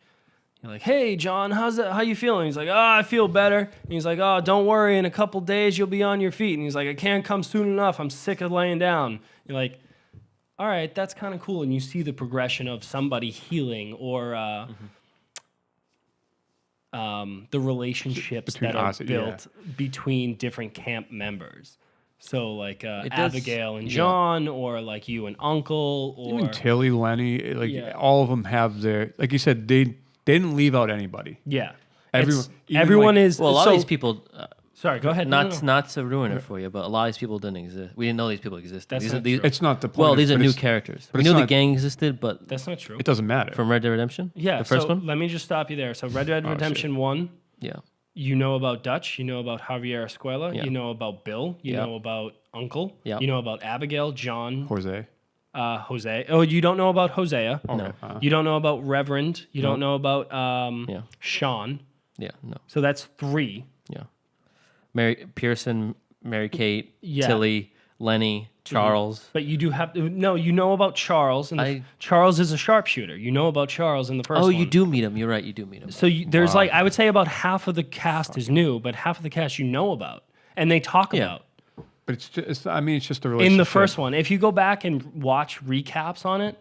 You're like, hey, John, how you feeling? He's like, oh, I feel better. And he's like, oh, don't worry. In a couple days, you'll be on your feet. And he's like, I can't come soon enough. I'm sick of laying down. You're like, all right, that's kind of cool. And you see the progression of somebody healing or the relationships Between that are us, yeah. built between different camp members. So like does- Abigail and John, or like you and Uncle, or Even Tilly, Lenny, like Yeah. all of them have their, like you said, they didn't leave out anybody. yeah. Everyone- It's- even, everyone like- is. Well, a lot so, of these people, Sorry, go ahead. No, no, no. not to ruin it for you, but a lot of these people didn't exist. We didn't know these people existed. That's these not are, these, true. It's not the point. well, of- these are but new it's- characters. but We it's knew the not- gang existed, but That's not true. It doesn't matter. from Red Dead Redemption, Yeah, the first so one, let me just stop you there. So Red Dead Redemption 1, yeah, you know about Dutch, you know about Javier Escuela, Yeah. you know about Bill, you Yeah. know about Uncle, Yeah. you know about Abigail, John, Jose. Jose. Oh, you don't know about Hosea. no, You don't know about Reverend. You don't know about Yeah. Sean. yeah, no, So that's 3. yeah. Mary Pearson, Mary Kate, Yeah. Tilly, Lenny, Charles. But you do have to, no, you know about Charles. And I- Charles is a sharpshooter. You know about Charles in the first Oh, one. you do meet him. You're right. You do meet him. So there's like, I would say about half of the cast is new, but half of the cast you know about. And they talk Yeah. about. But it's just, I mean, it's just a relationship. In the first one. If you go back and watch recaps on it,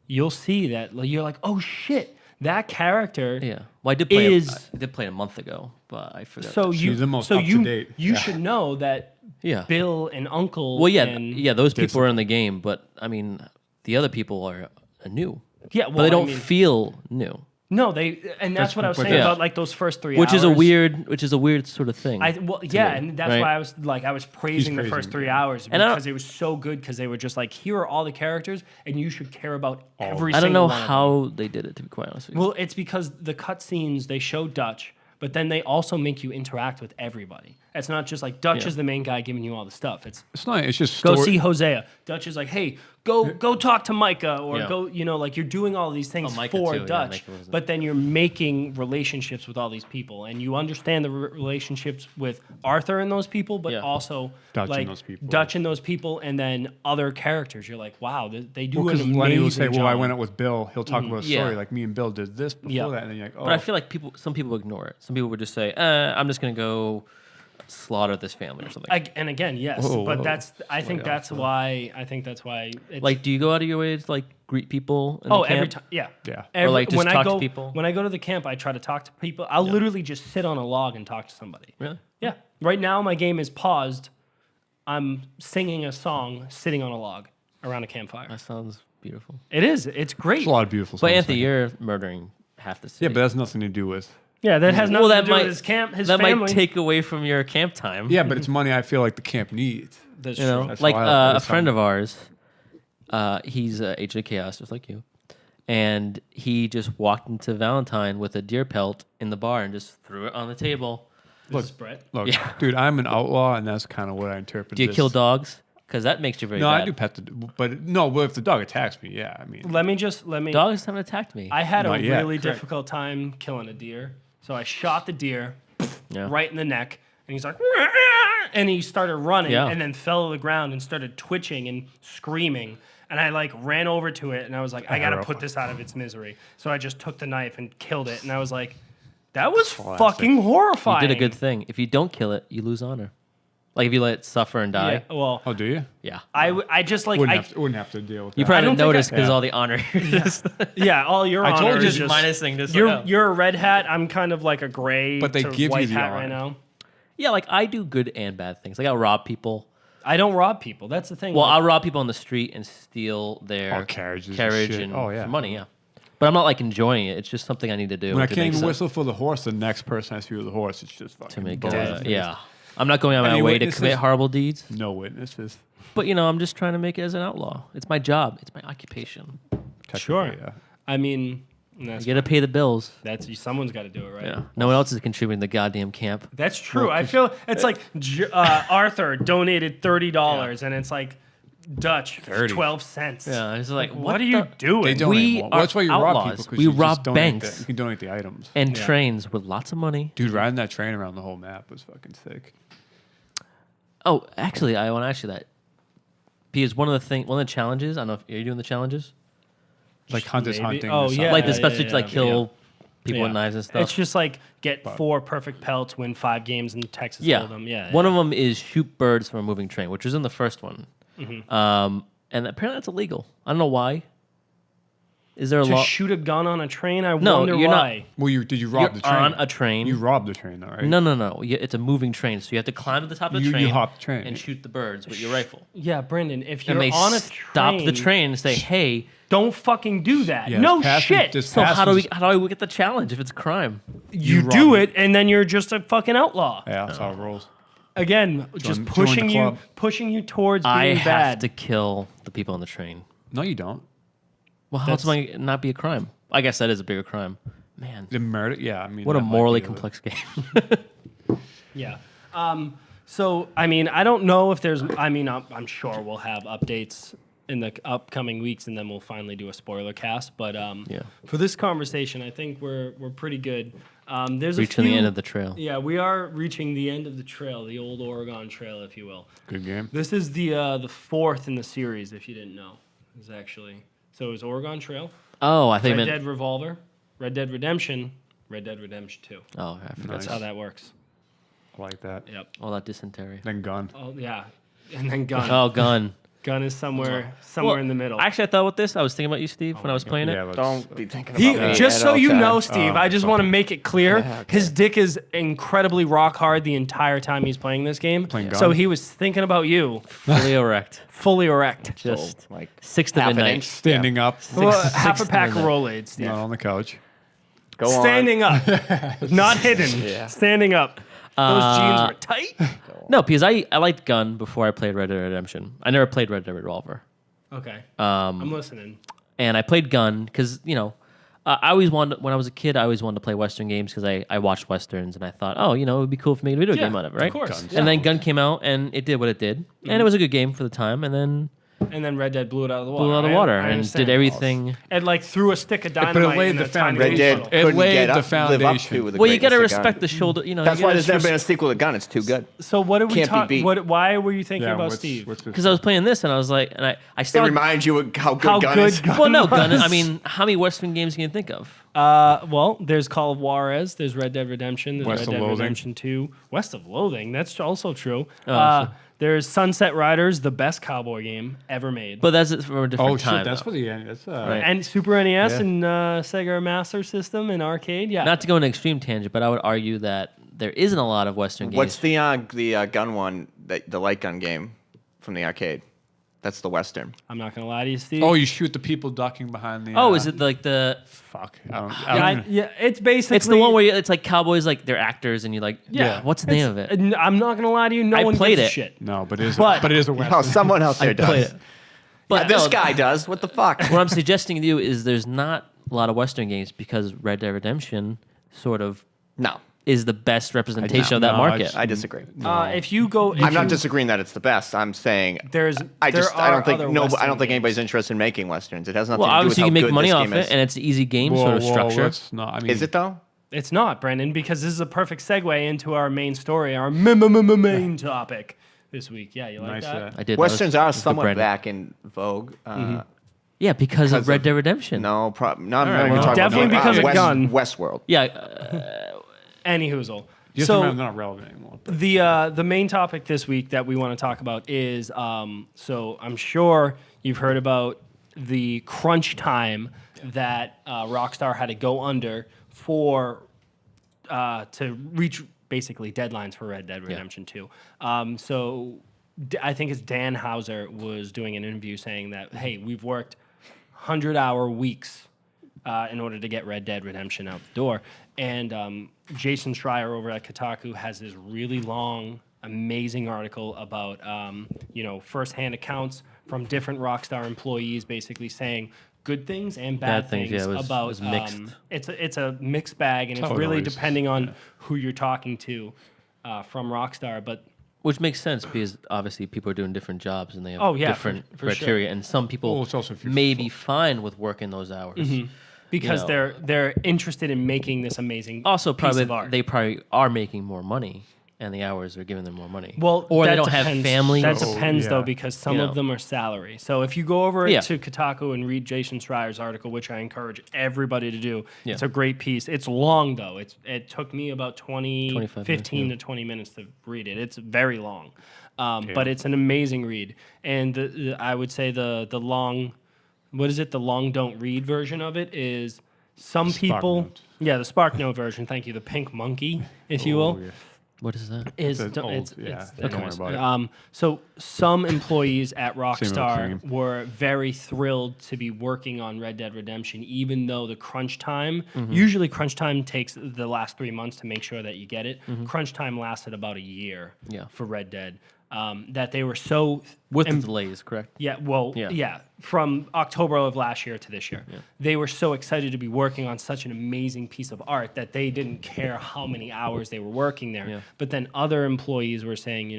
you'll see that like, you're like, oh shit, that character. Yeah. Well, I did play. Is- I did play it a month ago, but I forgot. So She's you, the most so up to you, date. you Yeah. should know that yeah. Bill and Uncle. Well, yeah, and, yeah. Those people are in the game, but I mean, the other people are new, yeah. Well, but they don't I mean, feel new, no, and that's what I was but saying yeah. about like those first 3 which hours. is a weird sort of thing. Well, yeah, and that's right? why I was praising the praising first it, 3 yeah. hours And I don't- because it was so good because they were just like, here are all the characters, and you should care about every. I don't single know one of them. how they did it, to be quite honest with you. Well, it's because the cutscenes they show Dutch, but then they also make you interact with everybody. It's not just like Dutch Yeah. is the main guy giving you all the stuff. It's It's not. It's just go story- see Hosea. Dutch is like, hey, go talk to Micah, or Yeah. go, like you're doing all these things Micah for too, yeah, Dutch, Micah was in but then you're making relationships with all these people, and you understand the relationships with Arthur and those people, but Yeah. also Dutch and like those people. Dutch and those people, and then other characters. You're like, wow, they do Well, an because amazing Lenny will say, job. "Well, I went out with Bill." He'll talk about a Yeah. story like me and Bill did this before Yeah. that, and then you're like, "Oh." But I feel like some people ignore it. Some people would just say, "I'm just gonna go slaughter this family or something." And again, yes, Whoa, but whoa. I think that's why it's Like, do you go out of your way to like greet people? In oh, the camp? every time, yeah, Yeah. Or, like, just when I talk to go people? when I go to the camp, I try to talk to people. I'll literally just sit on a log and talk to somebody. Really? Yeah. Right now, my game is paused. I'm singing a song, sitting on a log around a campfire. That sounds beautiful. It is. It's great. There's a lot of beautiful. But songs Anthony, like you're murdering half the that. city. yeah, but that's nothing to do with. Yeah, that has nothing to do with his camp, his that family. might take away from your camp time. Yeah, but it's money I feel like the camp needs. That's You know, true. That's like why I like a the friend song. of ours, he's Agent of Chaos, just like you, and he just walked into Valentine with a deer pelt in the bar and just threw it on the table. This is Brett. Look, Yeah. dude, I'm an outlaw, and that's kind of what I interpret. Do you this. kill dogs? Because that makes you very No, bad. I do pet the, but no. But if the dog attacks me, yeah, I mean, Let me. Dogs haven't attacked me. I had a Not yet, really correct. difficult time killing a deer, so I shot the deer Yeah. right in the neck, and he's like, and he started running, Yeah. and then fell to the ground and started twitching and screaming. And I like ran over to it, and I was like, I gotta Arrow. put this out of its misery. So I just took the knife and killed it, and I was like, that was Classic. fucking horrifying. You did a good thing. If you don't kill it, you lose honor. Like if you let it suffer and die. Yeah, well, oh, do you? Yeah. I just like Wouldn't have to deal with You that. probably don't didn't think I- notice because Yeah. all the honor. yeah, all your I told honor you is just minusing this. You're a red hat. I'm kind of like a gray But they to give you white the hat honor. right now. Yeah, like I do good and bad things. Like I'll rob people. I don't rob people. That's the thing. Well, like, I'll rob people on the street and steal their carriages and carriage shit. and Oh, yeah. for money. Yeah, but I'm not like enjoying it. It's just something I need to do. When I to can't make even some- whistle for the horse, the next person has to be with the horse. It's just fucking to make balls. yeah. I'm not going out of my Any way to witnesses? commit horrible deeds, No witnesses. but I'm just trying to make it as an outlaw. It's my job. It's my occupation. sure. Technically, yeah. I mean, You that's got to pay the bills. someone's got to do it, right? Yeah. No one else is contributing to the goddamn camp. That's true. I feel it's like Arthur donated $30, and it's like Dutch 30. 12 cents. Yeah. It's like What are you doing? They donate We more. Well, that's why you rob outlaws. people. 'Cause We you just rob donate banks. You can donate the items. And Yeah. trains with lots of money. Dude, riding that train around the whole map was fucking sick. Oh, actually, I want to ask you that. Because one of the challenges, I don't know if you're doing the challenges, Like hunters Maybe. hunting. Oh, or something. yeah. like the special to like yeah. kill people Yeah. with knives and stuff. It's just like get 4 perfect pelts, win 5 games in Texas yeah. Hold'em. Yeah. One of them is shoot birds from a moving train, which was in the first one. Mm-hmm. And apparently that's illegal. I don't know why. Is there a to law? shoot a gun on a train. I No, wonder you're not. why. Well, did you You're rob the train? on a train. You robbed the train, though, right? No. It's a moving train, so you have to climb to the top of the You train, hop the train. and shoot the birds with your rifle. Yeah, Brendan. If you're And they on a stop the train and say, "Hey, don't fucking do that. Yeah, no it's passing- shit. just so how do passengers- we get the challenge if it's a crime?" You rob do it. it, and then you're just a fucking outlaw. Yeah, that's how it rolls. Again, just join the pushing you towards I being have bad. to kill the people on the train. No, you don't. Well, how else am I not be a crime? I guess that is a bigger crime. Man, The murder, yeah. I mean, what a that might morally be complex game. Yeah. So, I mean, I don't know if there's. I mean, I'm sure we'll have updates in the upcoming weeks, and then we'll finally do a spoiler cast. But Yeah. for this conversation, I think we're pretty good. There's Reaching a few, the end of the trail. Yeah, we are reaching the end of the trail, the old Oregon Trail, if you will. Good game. This is the fourth in the series, if you didn't know. It's actually so it was Oregon Trail, Oh, I think Red it Dead meant. Revolver, Red Dead Redemption, Red Dead Redemption 2. Oh, I forgot. That's how that works. I like that. Yep. All that dysentery. Then gun. Oh yeah, and then gun. Oh, gun. Gun is somewhere Well, in the middle. Actually, I thought with this, I was thinking about you, Steve, when I was playing Yeah, it. let's- Don't be thinking He, about me just at so all you know, times. Steve, I just want to make it clear, okay. his dick is incredibly rock hard the entire time he's playing this game. Playing So gun? he was thinking about you, Fully erect. fully erect. Just like 6 to half an midnight. inch. Standing up. Well, Six- half a six pack of minutes. Rolaids, Steve. Not on the couch. Go on. Standing up, not hidden. Yeah. Standing up. Those jeans were tight. No, because I liked gun before I played Red Dead Redemption. I never played Red Dead Revolver. Okay, I'm listening. And I played gun because, I always wanted, when I was a kid, I always wanted to play Western games because I watched Westerns and I thought, oh, it would be cool if we made a video game out of it, right? Of course. Guns. And then Gun came out and it did what it did. And it was a good game for the time. And then And then Red Dead blew it out of the water. blew out of the I water understand. and did everything. And like threw a stick of dynamite But it laid in the a tiny foundation. Red Dead bottle. It couldn't laid get the up, live up foundation. to the Well, you got to greatness of respect gun. the shoulder. That's you why gotta there's never been a respect- sequel to Gun. It's too good. So what did we Can't be talk? beat. Why were you thinking Yeah, about what's- Steve? what's this? Because I was playing this and I was like, and I It started. reminds you of how good How Gun good is. Gun Well, no, Gun. was. I mean, how many Western games can you think of? Well, there's Call of Juarez, there's Red Dead Redemption, there's West Red of Dead Loathing. Redemption 2, West of Loathing. That's also true. Oh, There's Sunset Riders, the best cowboy game ever made. But that's from a different Oh, time. shit. That's though. for the end. That's, Right. And Super NES Yeah. and Sega Master System and arcade. Yeah. Not to go on an extreme tangent, but I would argue that there isn't a lot of Western games. What's the gun one, the light gun game from the arcade? That's the Western. I'm not gonna lie to you, Steve. Oh, you shoot the people ducking behind the. Oh, is it like the? Fuck. I don't yeah, even- yeah, it's basically. It's the one where it's like cowboys, like they're actors, and you like. Yeah. What's the name of it? I'm not gonna lie to you. No I one played gives a it. shit. No, but it is. But- But it is a Western. Oh, someone else there played does. it. But This no, guy does. What the fuck? What I'm suggesting to you is there's not a lot of Western games because Red Dead Redemption sort of No, is the best representation of that No, market. I disagree. If you go, if I'm not you- disagreeing that it's the best. I'm saying There's. I there don't think are other no. I Western don't think games. anybody's interested in making westerns. It has nothing Well, to do with obviously how you can make good money this off game it, is. and it's an easy game Whoa, sort of whoa, structure. let's not. I mean, Is it though? It's not, Brendan, because this is a perfect segue into our main story, our main topic this week. Yeah, you like Nice. that? I did. Westerns that are was good somewhat branding. back in vogue. Yeah, because of because Red of- Dead Redemption. No, no, I'm not right, even well, talking definitely about because of Gun. Westworld. Yeah, Any hoozle. Just So remember, they're not relevant anymore. But the main topic this week that we want to talk about is so I'm sure you've heard about the crunch time that Rockstar had to go under for to reach basically deadlines for Red Dead Redemption 2. So I think it's Dan Hauser was doing an interview saying that, hey, we've worked 100-hour weeks in order to get Red Dead Redemption out the door. And Jason Schreier over at Kotaku has this really long, amazing article about, firsthand accounts from different Rockstar employees basically saying good things and bad things yeah, it about. was mixed. It's a mixed bag, and it's how it really always is, depending on who you're talking to from Rockstar. But Which makes sense because obviously people are doing different jobs and they have Oh, yeah, different for sure. criteria, and some people Well, it's also if you're may be fine with working those hours. because You know. they're interested in making this amazing Also, piece probably of art. they probably are making more money, and the hours are giving them more money. Well, or they that don't have depends- families. That depends, though, yeah. because some You of know. them are salary. So if you go over Yeah. to Kotaku and read Jason Schreier's article, which I encourage everybody to do, Yeah. it's a great piece. It's long, though. It took me about 25 15 minutes, to 20 minutes to read it. It's very long, but it's an amazing read. And I would say the long, what is it? The long don't read version of it is some people. Note. Yeah, the Spark Note version. Thank you. The pink monkey, if you will. Oh, yeah. What is that? Is It's don't- old, it's, yeah, it's- don't worry anyways. about it. So some employees at cream. Rockstar were very thrilled to be working on Red Dead Redemption, even though the crunch time, usually crunch time takes the last 3 months to make sure that you get it. Crunch time lasted about a year Yeah. for Red Dead. That they were so With em- the delays, correct? yeah, well, Yeah. yeah. From October of last year to this year. They were so excited to be working on such an amazing piece of art that they didn't care how many hours they were working there. Yeah. But then other employees were saying,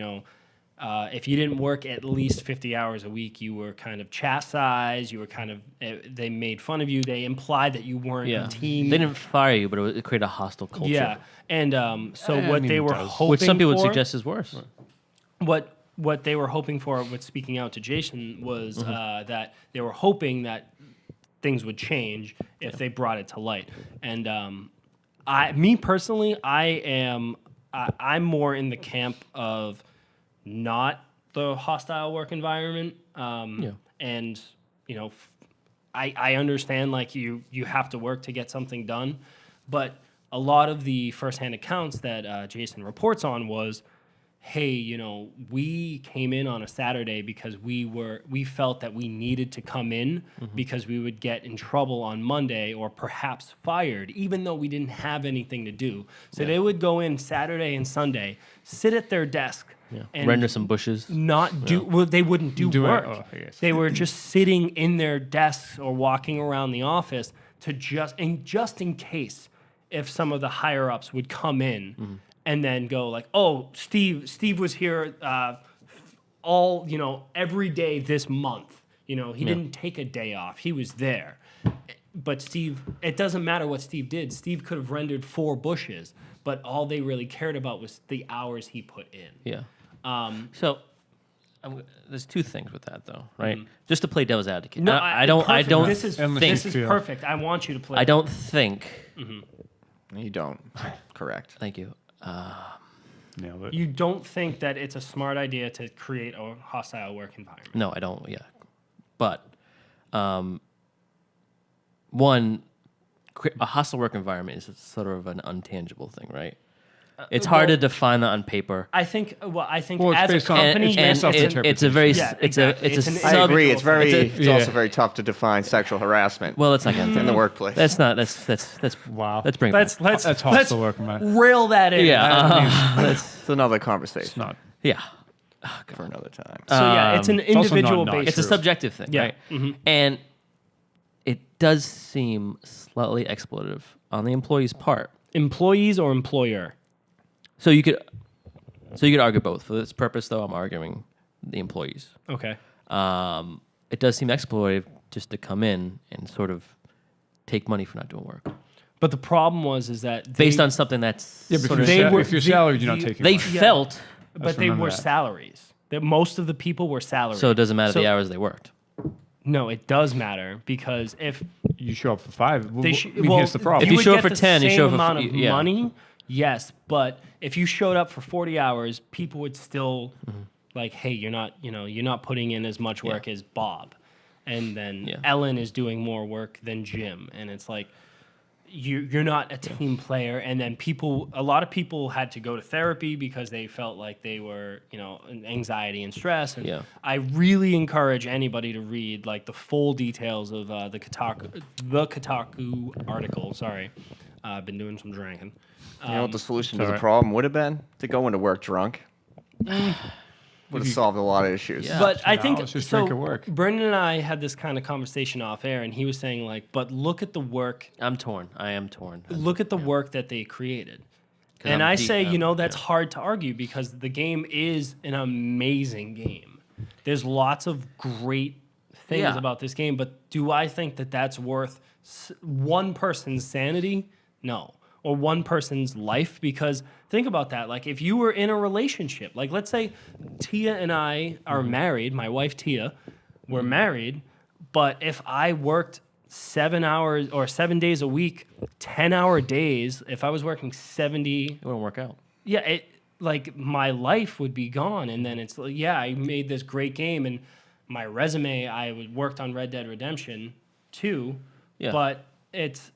if you didn't work at least 50 hours a week, you were kind of chastised. You were kind of, they made fun of you. They implied that you weren't Yeah. a team. They didn't fire you, but it created a hostile culture. Yeah. And so I what mean, they it were does. hoping Which some people would for- suggest is worse. what they were hoping for with speaking out to Jason was Mm-hmm. that they were hoping that things would change if they brought it to light. And me personally, I'm more in the camp of not the hostile work environment. And I understand like you have to work to get something done, but a lot of the firsthand accounts that Jason reports on was, hey, we came in on a Saturday because we felt that we needed to come in because we would get in trouble on Monday or perhaps fired, even though we didn't have anything to do. So they would go in Saturday and Sunday, sit at their desk, and Render some bushes. not do well, they wouldn't do Do it- work. oh, I guess. They were just sitting in their desks or walking around the office to just in case if some of the higher ups would come in and then go like, oh, Steve was here every day this month. He didn't take a day off. He was there. But Steve, it doesn't matter what Steve did. Steve could have rendered 4 bushes, but all they really cared about was the hours he put in. Yeah. So there's 2 things with that, though, right? Just to play devil's advocate. No, I don't. I perfect. don't. This is Endless this is feel. perfect. I want you to play. I don't think. You don't. Correct. Thank you. Nailed it. You don't think that it's a smart idea to create a hostile work environment? No, I don't. Yeah, but one, a hostile work environment is sort of an untangible thing, right? It's hard to define that on paper. I think. Well, I think Well, it's as a based on- company, it's and based off it's a very Yeah, it's exactly. a It's it's an a I sub. agree. It's very. It's It's, a- also yeah. very tough to define sexual harassment Well, let's not get into in the that. workplace. That's not. That's Wow. let's bring it let's back. let's That's let's hostile work environment. rail that in. Yeah. It's another conversation It's not. Yeah. for another time. So yeah, it's an also not individual not basis. It's a subjective thing, Yeah. right? And it does seem slightly exploitative on the employee's part. Employees or employer? So you could argue both. For this purpose, though, I'm arguing the employees. Okay. It does seem exploitative just to come in and sort of take money for not doing work But the problem is that based on something that's Yeah, but sort of they were- if you're the- salaried, you're not the- taking they money. felt. but they remember were that. salaries. That most of the people were salaried. So it doesn't matter So- the hours they worked. No, it does matter because if You show up for 5. they Here's the problem. If you would show up get for the 10, you same show up for amount f- of yeah. money, yes, but if you showed up for 40 hours, people would still like, hey, you're not putting in as much work as Bob, and then Yeah. Ellen is doing more work than Jim, and it's like, you're not a team player, and then a lot of people had to go to therapy because they felt like they were, in anxiety and stress. And Yeah. I really encourage anybody to read like the full details of the Kotaku article. Sorry, I've been doing some drinking. You know what the solution to the alright. problem would have been? To go into work drunk. Would have solved a lot of issues. Yeah. But I think let's just so. drink at work. Brendan and I had this kind of conversation off air, and he was saying like, "But look at the work. I'm torn. I am torn. Look at the work that they created." 'Cause And I'm I deep- say, I'm- that's hard to argue because the game is an amazing game. There's lots of great things Yeah. about this game, but do I think that that's worth one person's sanity? No. Or one person's life? Because think about that. Like, if you were in a relationship, like, let's say Tia and I are married, my wife Tia, we're married, but if I worked 7 hours or 7 days a week, 10-hour days, if I was working 70, It wouldn't work out. yeah, like my life would be gone. And then it's like, yeah, I made this great game, and my resume, worked on Red Dead Redemption 2, Yeah. but it's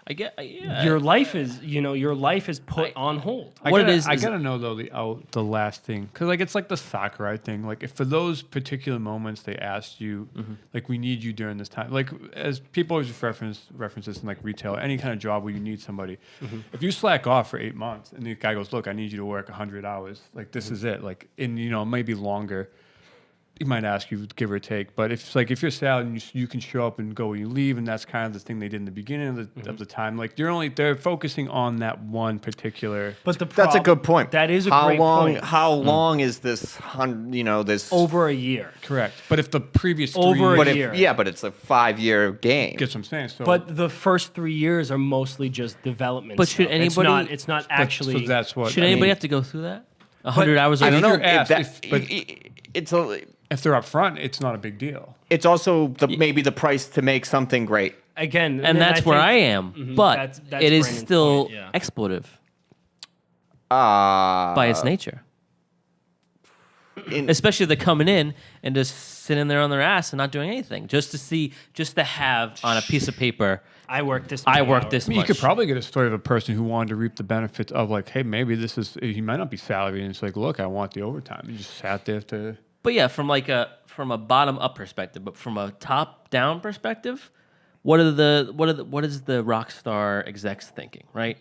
I get. Yeah. your life is put on hold. What it is I is- gotta know though the last thing, because like it's like the Sakurai thing. Like if for those particular moments they asked you, like we need you during this time. Like as people always reference this in like retail, any kind of job where you need somebody. If you slack off for 8 months and the guy goes, look, I need you to work 100 hours. Like this is it. Like maybe longer. He might ask you, give or take, but if you're salaried and you can show up and go when you leave, and that's kind of the thing they did in the beginning of the time. Like they're focusing on that one particular. But That's a good point. That is a how great long, point. How long is this? This Over a year. Correct, but if the previous Over a three But year. but it's a 5-year game. gets what I'm saying. So, But the first 3 years are mostly just development. But should stuff. It's anybody- It's not but- actually. so that's what Should I anybody mean, have to go through that? 100 hours a I week? don't know. you're asked, but- It's a. if they're up front, it's not a big deal. It's also maybe the price to make something great. Again, And that's where think- I am. But that's it is Brandon's still point, yeah. exploitive Uh, by its nature. in- Especially if they're coming in and just sitting there on their ass and not doing anything, just to have on a piece of paper. I work this. I many work hours. this I mean, you much. could probably get a story of a person who wanted to reap the benefits of like, hey, maybe he might not be salaried, and it's like, look, I want the overtime, and just sat there to. But yeah, from a bottom up perspective, but from a top down perspective, what is the Rockstar execs thinking, right?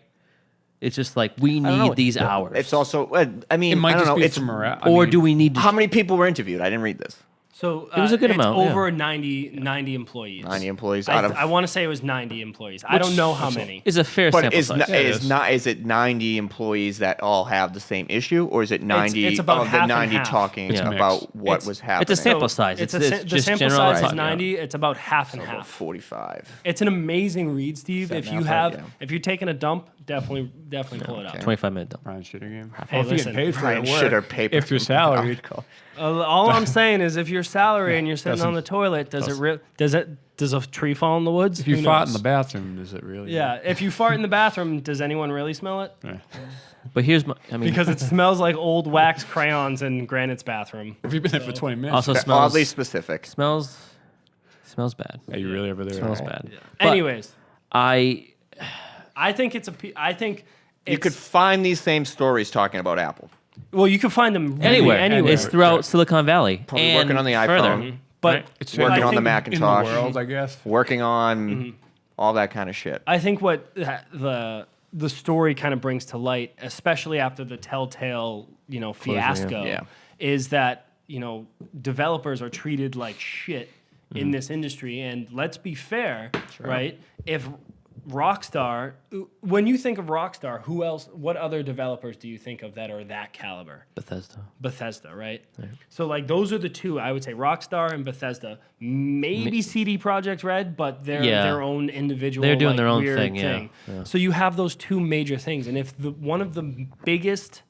It's just like we I don't know. need these hours. It's also. I mean, It might I don't just know. be It's some morale. or do we need to how many people were interviewed? I didn't read this. So It was a good it's amount, yeah. Over 90 employees. 90 employees out of. I want to say it was 90 employees. I don't know how many. is a fair But sample is size. is it 90 employees that all have the same issue, or is it 90 it's about of half the and 90 half. talking It's mixed. about what It's- was happening? It's a sample size. It's It's the just sample general size is thought, 90. It's about half and About half. 45. It's an amazing read, Steve. Seven If and you a half, have, yeah. if you're taking a dump, definitely pull it up. 25-minute dump. Ryan Shitter game. Hey, Well, if you listen, get paid for Ryan it, Shitter work. paper. If you're salaried, All I'm saying is, if you're salary and you're sitting on the toilet, does a tree fall in the woods? if you Who fought in knows? the bathroom, is it really? Yeah, if you fart in the bathroom, does anyone really smell it? Yeah. But here's my. I mean, Because it smells like old wax crayons in Granite's bathroom. If you've been there for 20 minutes, also smells Oddly specific. smells bad. are you really over there? Smells bad. But Anyways, I think it's I think You could it's- find these same stories talking about Apple. Well, you can find them really anywhere. anywhere. It's throughout Silicon Valley. Probably and working on the further. iPhone. But Right. It's Well, Working I on the think Macintosh. in the world, I guess. Working on all that kind of shit. I think what the story kind of brings to light, especially after the Telltale, fiasco, Yeah. is that, developers are treated like shit in this industry. And let's be fair, right? If Rockstar, when you think of Rockstar, what other developers do you think of that are that caliber? Bethesda, right? So like those are the two I would say: Rockstar and Bethesda. Maybe CD Projekt Red, but they're Yeah. their own individual. They're doing like, their own weird thing, yeah. Yeah. So you have those two major things, and if one of the biggest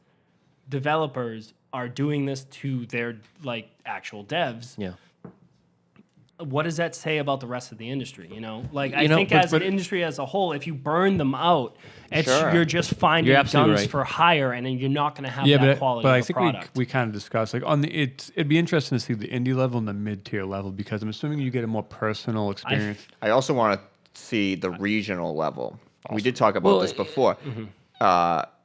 developers are doing this to their like actual devs, Yeah. what does that say about the rest of the industry? Like I You know, think but- as an industry as a whole, if you burn them out, Sure. you're just finding You're guns absolutely right. for hire, and then you're not going to have Yeah, that but, quality but of I a think product. we kind of discussed like it'd be interesting to see the indie level and the mid tier level, because I'm assuming you get a more personal experience. I also want to see the regional level. We did talk about this before.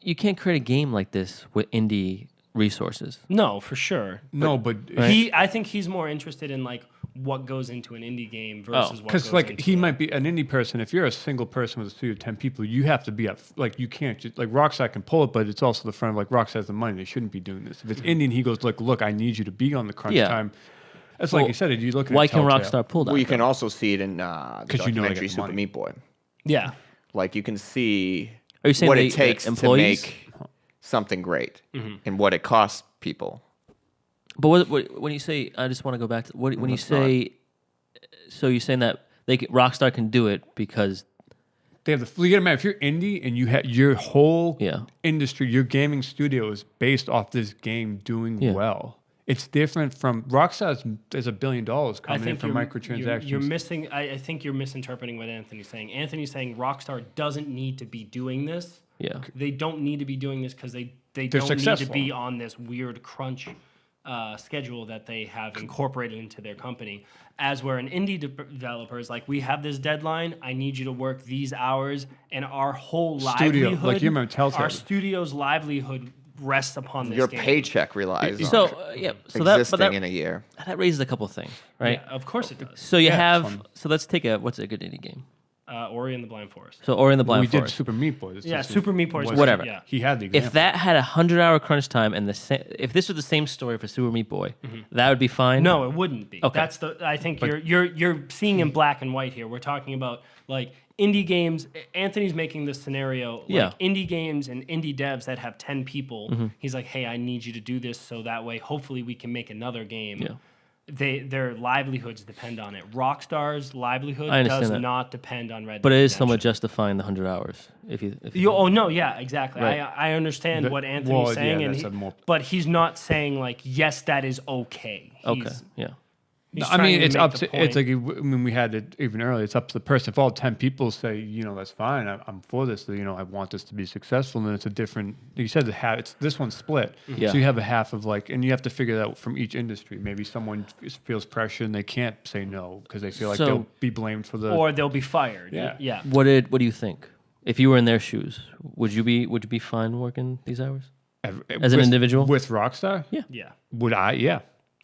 You can't create a game like this with indie resources. No, for sure. No, but I think he's more interested in like what goes into an indie game versus what goes because like into he might be an indie person. If you're a single person with a studio of 10 people, you have to be up. Like you can't just like Rockstar can pull it, but it's also the front of like Rockstar has the money. They shouldn't be doing this. If it's indie, and he goes look, I need you to be on the crunch Yeah. time. That's like you said. You look at Why can Telltale. Rockstar pull that? Well, you can also see it in the 'Cause you know they documentary got Super money. Meat Boy. Yeah. Like you can see Are you saying what they- it takes to employees? make something great and what it costs people. But when you say, I just want to go back to when you say, so you're saying that Rockstar can do it because They have the. You gotta imagine if you're indie and you have your whole Yeah. industry, your gaming studio is based off this game doing Yeah. well. It's different from Rockstar. There's $1 billion I coming in think from microtransactions. you're missing. I think you're misinterpreting what Anthony's saying. Anthony's saying Rockstar doesn't need to be doing this. yeah. They don't need to be doing this because they They're don't need successful. to be on this weird crunch schedule that they have incorporated into their company. As where an indie developer is like, we have this deadline. I need you to work these hours, and our whole Studio, livelihood, like you remember Telltale. our studio's livelihood rests upon this Your game. paycheck relies on So existing that in a year. raises a couple of things, right? Yeah, of course it does. So you Yeah, it's have fun. so let's take what's a good indie game? Ori and the Blind Forest. So Ori and the Blind we did Forest. Super Meat Boy. It's Yeah, just- Super Meat Boy. is- Whatever. Yeah. He had the example. If that had a 100-hour crunch time and if this was the same story for Super Meat Boy, that would be fine. No, it wouldn't be. Okay. That's the. I think you're seeing in black and white here. We're talking about like indie games. Anthony's making this scenario. Like Yeah. indie games and indie devs that have 10 people. He's like, hey, I need you to do this so that way, hopefully, we can make another game. Yeah. Their livelihoods depend on it. Rockstar's livelihood I understand does that. not depend on Red. But Dead it is somewhat Redemption. justifying the 100 hours. If you Oh no, yeah, exactly. Right. I understand The- what Anthony's well, saying, yeah, and that's a more- but he's not saying like, yes, that is okay. okay, yeah. He's I mean, trying it's make up the to. It's point. like I mean, we had it even earlier. It's up to the person. If all 10 people say, that's fine. I'm for this. I want this to be successful. Then it's a different. You said the half. It's this one's split. Yeah. So you have a half of like, and you have to figure that out from each industry. Maybe someone feels pressure and they can't say no because they feel like So- they'll be blamed for the. or they'll be fired. Yeah. Yeah. What do you think? If you were in their shoes, would you be fine working these hours? As an individual? with Rockstar. Yeah. Would I? Yeah.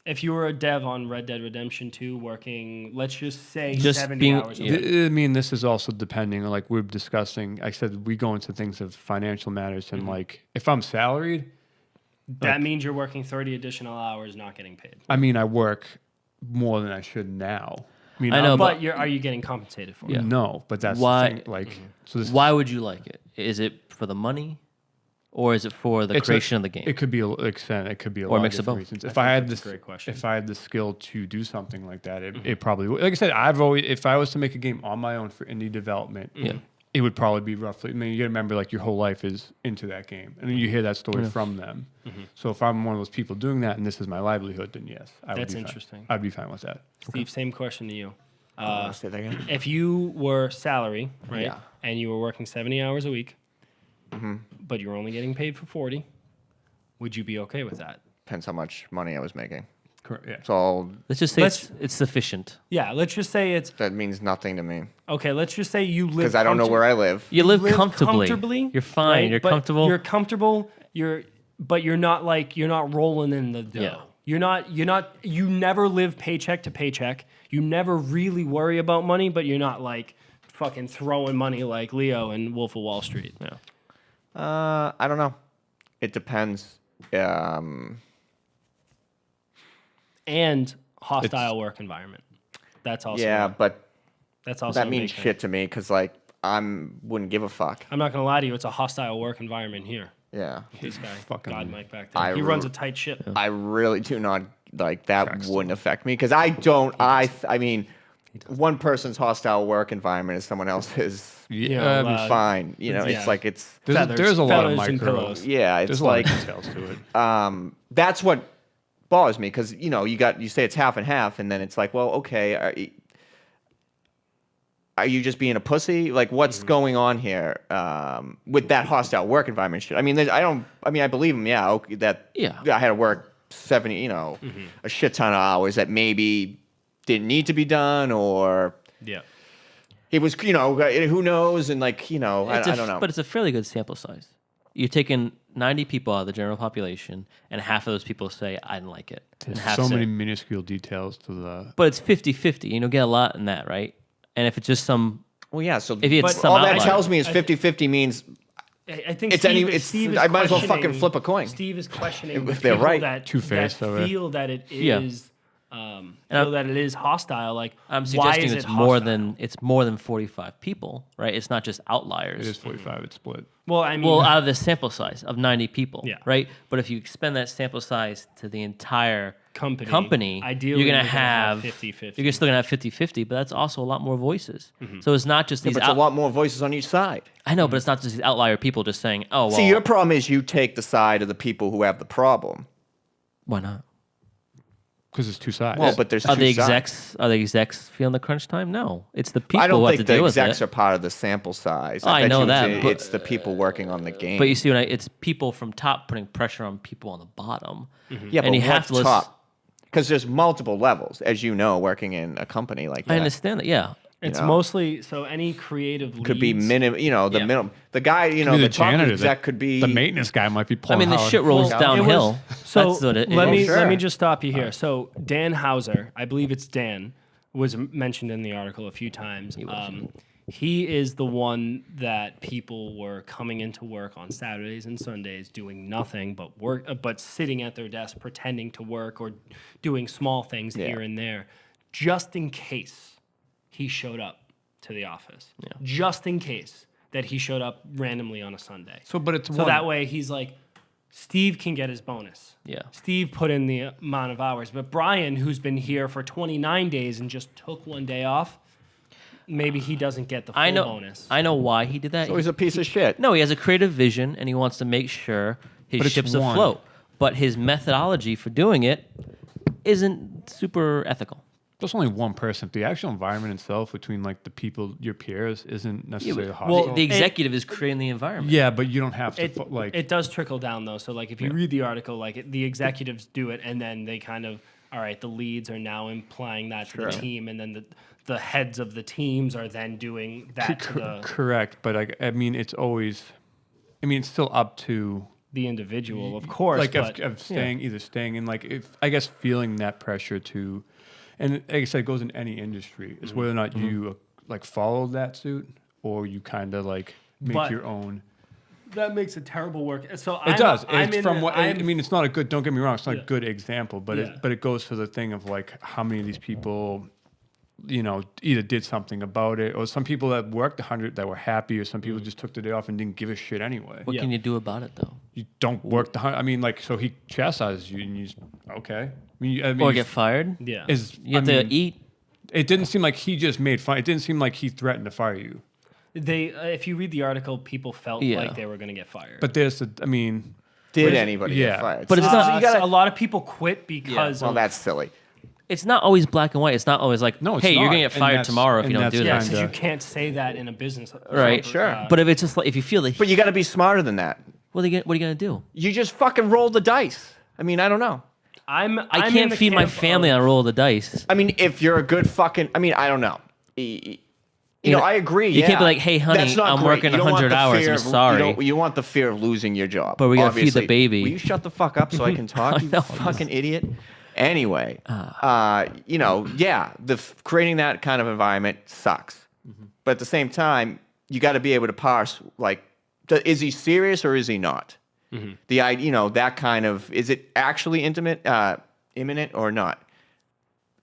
If you were a dev on Red Dead Redemption 2 working, let's just say Just 70 being- hours a yeah. week. I mean, this is also depending on like we're discussing. I said we go into things of financial matters and like if I'm salaried, That means you're working 30 additional hours not getting paid. I mean, I work more than I should now. I mean, I know, I'm- But are you getting compensated for it? no, but that's Why- the thing. Like, so this Why would you like it? Is it for the money, or is it for the it's creation of the game? It could be a extent. It could be a Or lot mix of of different both. reasons. I If think I had that's this, a great question. if I had the skill to do something like that, it probably would. Like I said, I've always, if I was to make a game on my own for indie development, Yeah. it would probably be roughly. I mean, you got to remember, like your whole life is into that game, and then you hear that story from them. So if I'm one of those people doing that, and this is my livelihood, then yes, I would That's be fine. interesting. I'd be fine with that. Steve, same question to you. Say that again. If you were salary, right, Yeah. and you were working 70 hours a week, but you were only getting paid for 40, would you be okay with that? Depends how much money I was making. Correct. Yeah. So Let's just say Let's- it's sufficient. Yeah, let's just say it's that means nothing to me okay. Let's just say you live because I don't know where I live. You live comfortably. comfortably. You're fine. right? You're But comfortable. You're comfortable. But you're not like you're not rolling in the dough. Yeah. You're not. You never live paycheck to paycheck. You never really worry about money, but you're not like fucking throwing money like Leo in Wolf of Wall Street. Yeah. I don't know. It depends. And hostile work environment. That's also Yeah, but that's also that a means big thing. shit to me because like wouldn't give a fuck. I'm not gonna lie to you. It's a hostile work environment here. Yeah, This guy, Fucking- God Mike back there, I he runs re- a tight ship. I really do not like that. Wouldn't affect me because I don't. I mean, one person's hostile work environment is someone else's. Yeah. know, Fine, yeah. it's like it's. There's a lot of feathers and micro. pillows. Yeah, There's it's a lot like of details to it. that's what bothers me because you say it's half and half, and then it's like, well, okay, are you just being a pussy? Like, what's going on here with that hostile work environment shit? I mean, I believe him. Yeah, okay, Yeah. I had to work 70, a shit ton of hours that maybe didn't need to be done, or Yeah. He was, who knows, and like, I don't know. But it's a fairly good sample size. You're taking 90 people out of the general population, and half of those people say, I didn't like it. And There's half so say- many minuscule details to the. But it's 50-50. You don't get a lot in that, right? And if it's just some... Well, yeah, so If you had But some all that outlier- tells me is 50-50 means I think It's Steve, any- it's- Steve is I might as well fucking questioning- flip a coin. Steve is questioning If the they're people right. that, Two-faced, that though, right? feel that it Yeah. is feel that it is hostile. Like I'm why suggesting is it's it more hostile? than 45 people, right? It's not just outliers. It is 45. It's split. Well, I mean, Well, out of the sample size of 90 people, Yeah. right? But if you expand that sample size to the entire company, ideally you're going you're to have 50-50. You're still going to have 50-50, but that's also a lot more voices. So it's not just these. but it's a lot more voices on each side. I know, but it's not just these outlier people just saying, "Oh, well, See, your problem is you take the side of the people who have the problem. why not?" Because it's two sides. Well, but there's Are two the sides. execs feeling the crunch time? No, it's the people I don't who have to think the deal with execs it. are part of the sample size. Oh, I bet know you that, but- it's the people working on the game. But you see, it's people from top putting pressure on people on the bottom. yeah, and but you have what's to listen- top? Because there's multiple levels, as you know, working in a company like that. I understand that. Yeah, it's know. mostly so any creative Could be leads- minimum, the Yeah. minimum. The guy, Could be the top janitor, exec could be the maintenance guy might be I pulling. mean, the hard. shit rolls Well, downhill. So That's what it let is. me Sure. let me just stop you here. So Dan Hauser, I believe it's Dan, was mentioned in the article a few times. He is the one that people were coming into work on Saturdays and Sundays doing nothing but work, but sitting at their desk pretending to work or doing small things Yeah. here and there, just in case he showed up to the office. Just in case that he showed up randomly on a Sunday. So, but it's So one. that way he's like, Steve can get his bonus. Yeah. Steve put in the amount of hours. But Brian, who's been here for 29 days and just took one day off, maybe he doesn't get the full I know. bonus. I know why he did that. So he's a piece of shit. No, he has a creative vision and he wants to make sure his But it's ship's one. afloat. But his methodology for doing it isn't super ethical. There's only one person. The actual environment itself between like the people, your peers, isn't necessarily hostile. well, The executive is creating the environment. yeah, but you don't have to it, like. it does trickle down though. So like if you read the article, like the executives do it, and then they kind of, all right, the leads are now implying that to the team, and then the heads of the teams are then doing that to correct, but I mean, it's always. I mean, it's still up to the individual, of course. like but, of staying either staying in like if I guess feeling that pressure to, and like I said, it goes in any industry. It's whether or not you like follow that suit or you kind of like make But- your own. that makes it terrible work. So It does. I'm It's in from the- what I I'm- mean. It's not a good. Don't get me wrong. It's not Yeah. a good example, but Yeah. it goes for the thing of like how many of these people, either did something about it, or some people that worked 100 that were happy, or some people just took the day off and didn't give a shit anyway. What Yeah. can you do about it though? You don't work the 100. I mean, like so he chastises you, and you just, okay. I mean, Or get fired? Yeah. You have to eat. It didn't seem like he just made fun. It didn't seem like he threatened to fire you. They, if you read the article, people felt Yeah. like they were going to get fired. But I mean, Did anybody yeah. get fired? But it's So not- you gotta, a lot of people quit because well, of that's silly. It's not always black and white. It's not always like, No, it's hey, you're not. gonna get And fired that's- tomorrow if you and don't that's do yeah, this. because kinda- you can't say that in a business. Right. Sure. But if it's just like if you feel that, But you got to be smarter than that. what are you gonna do? You just fucking roll the dice. I mean, I don't know. I can't feed my family on a roll of the dice. I mean, if you're a good fucking, I mean, I don't know. You know, I agree. You can't yeah. be like, "Hey, honey, That's not I'm great. working You don't want 100 the hours, fear I'm of- sorry." You want the fear of losing your job. But we gotta feed the obviously. baby. Will you shut the fuck up so I can talk? You know. fucking idiot. Anyway, creating that kind of environment sucks. But at the same time, you got to be able to parse, like, is he serious or is he not? That kind of, is it actually imminent or not?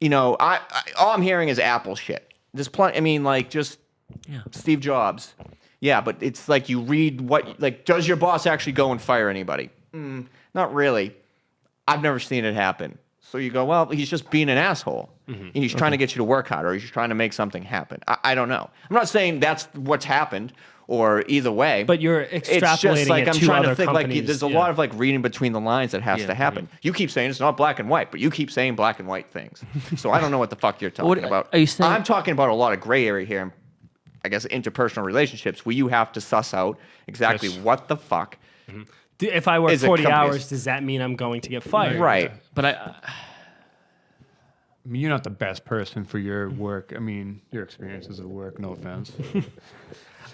I all I'm hearing is Apple shit. There's plenty. I mean, like, just Steve Jobs. Yeah, but it's like you read does your boss actually go and fire anybody? Not really. I've never seen it happen. So you go, well, he's just being an asshole. And he's trying to get you to work harder. Or he's trying to make something happen. I don't know. I'm not saying that's what's happened or either way. But you're It's extrapolating just like it I'm to trying other to think companies. like there's a lot of like reading between the lines that has to happen. You keep saying it's not black and white, but you keep saying black and white things. So I don't know what the fuck you're talking about. are you saying- I'm talking about a lot of gray area here. I guess interpersonal relationships where you have to suss out exactly what the fuck. If I work is a 40 company- hours, does that mean I'm going to get fired? Right. But I mean, you're not the best person for your work. I mean, your experiences at work. No offense.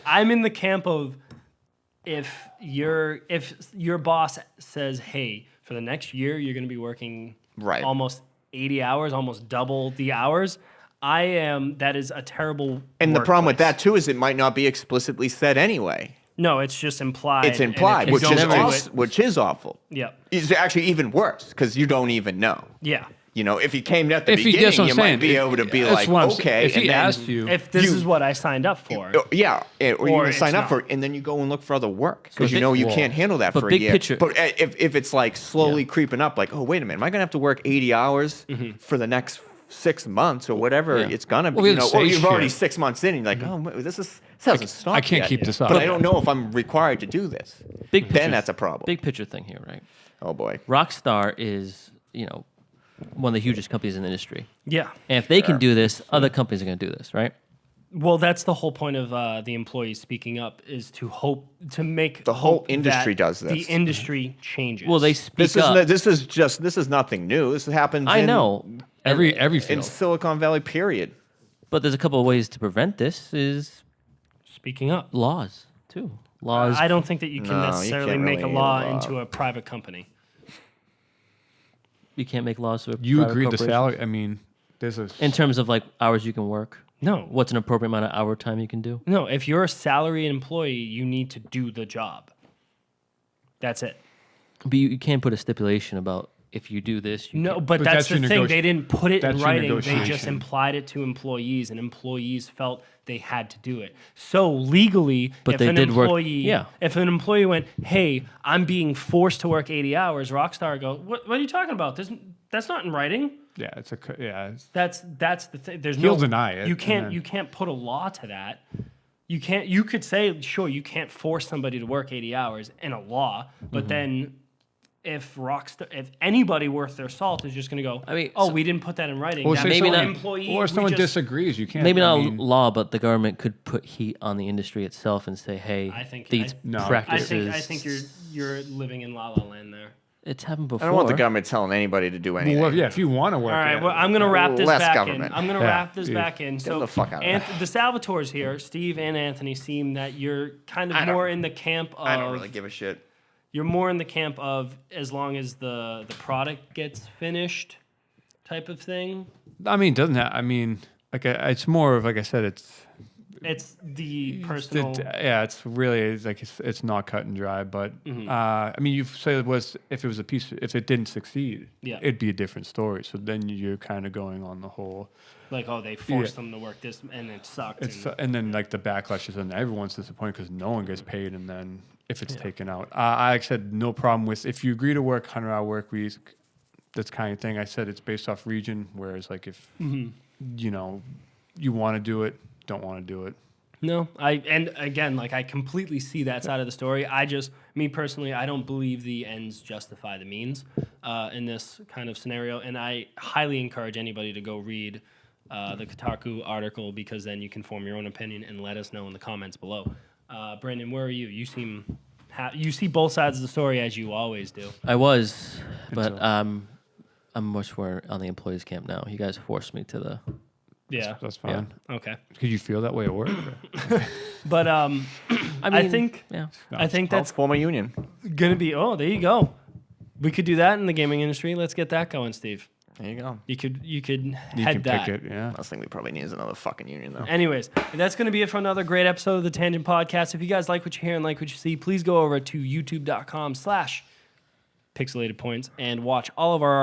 I'm in the camp of if your boss says, "Hey, for the next year, you're going to be working Right. almost 80 hours, almost double the hours." That is a terrible. And the problem with workplace. that too is it might not be explicitly said anyway. No, it's just implied. It's and if implied, you which don't is do it- which is awful. Yeah. It's actually even worse because you don't even know. Yeah. You know, if he came at the If he beginning, that's what you I'm might saying. be able to be That's like, what I'm saying. okay. If he and then- asked you, If this is what I signed up for. yeah, or you Or can sign it's up not. for it, and then you go and look for other work because you big- know you well, can't handle that but for a big year. picture- But if it's like slowly creeping up, like, oh wait a minute, am I gonna have to work 80 hours for the next 6 months or whatever Yeah. it's gonna be? Well, we You have know, to or say you've already shit. 6 months in, and you're like, oh, wait, this hasn't stopped. I can't yet. keep this up. But I don't know if I'm required to do this. Big Then picture- that's a problem. Big picture thing here, right? Oh boy. Rockstar is, one of the hugest companies in the industry. Yeah. And if they can do this, other companies are going to do this, right? Well, that's the whole point of the employees speaking up is to hope to make The whole hope industry that does The this. industry changes. Well, they speak This up. this is nothing new. This happens. I in, know. every in field. Silicon Valley. Period. But there's a couple of ways to prevent this is speaking up. laws, too. Laws. I don't think that you can No, you necessarily can't make really a law make a law. into a private company. You can't make laws for You private agreed the corporations. salary. I mean, there's a. In terms of like hours you can work, No. what's an appropriate amount of hour time you can do? No, if you're a salaried employee, you need to do the job. That's it. But you can't put a stipulation about if you do this. You No, can't. but that's that's the your thing. negoti- They didn't put it in that's your writing. They just negotiation. implied it to employees, and employees felt they had to do it. So legally, But if they an did work- employee, yeah. if an employee went, "Hey, I'm being forced to work 80 hours," Rockstar go, "What are you talking about? That's not in writing." Yeah, it's a. Yeah. It's, That's the thing. There's He'll no deny it, You and can't then- you can't put a law to that. You can't. You could say, sure, you can't force somebody to work 80 hours in a law, but Mm-hmm. then if anybody worth their salt is just going to go, I mean, oh, so- we didn't put that in writing. or That say means maybe the not- employee. or if we someone just- disagrees, you can't. Maybe I not mean, law, but the government could put heat on the industry itself and say, "Hey, I think- these No. I practices." I think you're living in la la land there. it's happened before. I don't want the government telling anybody to do anything. Well, yeah, if you want to work. All right, yeah. well, I'm going to wrap this Less back government. in. I'm going to Yeah, wrap this yeah. back in. So the fuck out of that. the Salvatores here, Steve and Anthony, seem that you're kind of I don't- more in the camp of I don't really give a shit. you're more in the camp of as long as the product gets finished type of thing. I mean, doesn't that? I mean, it's more of like I said, it's. It's the personal. Yeah, it's really it's not cut and dry. But Mm-hmm. I mean, you say if it was a piece, if it didn't succeed, Yeah. it'd be a different story. So then you're kind of going on the whole. Like, oh, they forced them to work this and it sucked. It's and- and then like the backlash is, and everyone's disappointed because no one gets paid, and then if it's taken out, I said no problem with if you agree to work 100-hour work weeks, that's kind of thing. I said it's based off region, whereas like if you want to do it, don't want to do it. No, and again, like I completely see that side of the story. Me personally, I don't believe the ends justify the means in this kind of scenario, and I highly encourage anybody to go read the Kotaku article because then you can form your own opinion and let us know in the comments below. Brandon, where are you? You seem you see both sides of the story as you always do. I was, but so- I'm much more on the employees camp now. You guys forced me to the. Yeah. That's fine. Okay. Could you feel that way at work? But I think yeah. I think Well, that's form a union. gonna be. Oh, there you go. We could do that in the gaming industry. Let's get that going, Steve. There you go. You could You head can that. pick it. Yeah. Last thing we probably need is another fucking union, though. Anyways, that's going to be it for another great episode of the Tangent Podcast. If you guys like what you hear and like what you see, please go over to youtube.com/pixelated points and watch all of our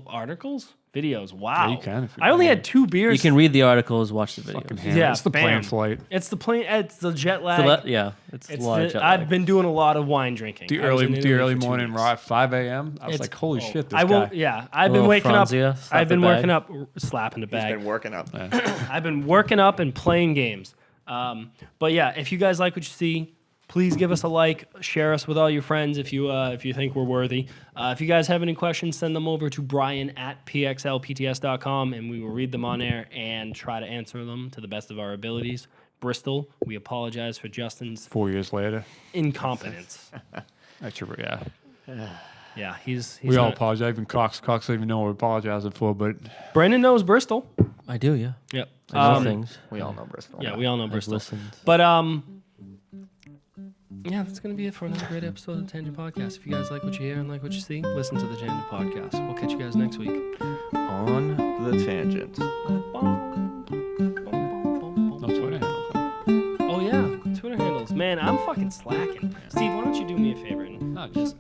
articles? Videos. Wow. Yeah, you can if you I only want. had 2 beers. You can read the articles, watch the video. Fucking hammer. Yeah, It's the bam. plane flight. It's the plane. It's the jet lag. Yeah, it's It's a lot of jet I've lag. been doing a lot of wine drinking. The I was in early Italy for 2 morning weeks. raw at 5 a.m. I was It's- like, holy oh, shit, this I will. guy. Yeah, I've A been little waking Franzia, up. slap I've been the working bag. up, slapping the He's bag. been working up. I've been working up and playing games. But yeah, if you guys like what you see, please give us a like, share us with all your friends if you think we're worthy. If you guys have any questions, send them over to brian@pxlpts.com and we will read them on air and try to answer them to the best of our abilities. Bristol, we apologize for Justin's 4 years later. incompetence. That's your, yeah. Yeah, he's We all not- apologize. Even Cox doesn't even know what we're apologizing for, but Brandon knows Bristol. I do, yeah. Yep. I know things. We all know Bristol. Yeah, we all know I've Bristol. listened. But yeah, that's gonna be it for another great episode of the Tangent Podcast. If you guys like what you hear and like what you see, listen to the Tangent Podcast. We'll catch you guys next week. On the tangent. no Twitter handles. Oh yeah, Twitter handles. Man, I'm fucking slacking. Steve, why don't you do me a favor and just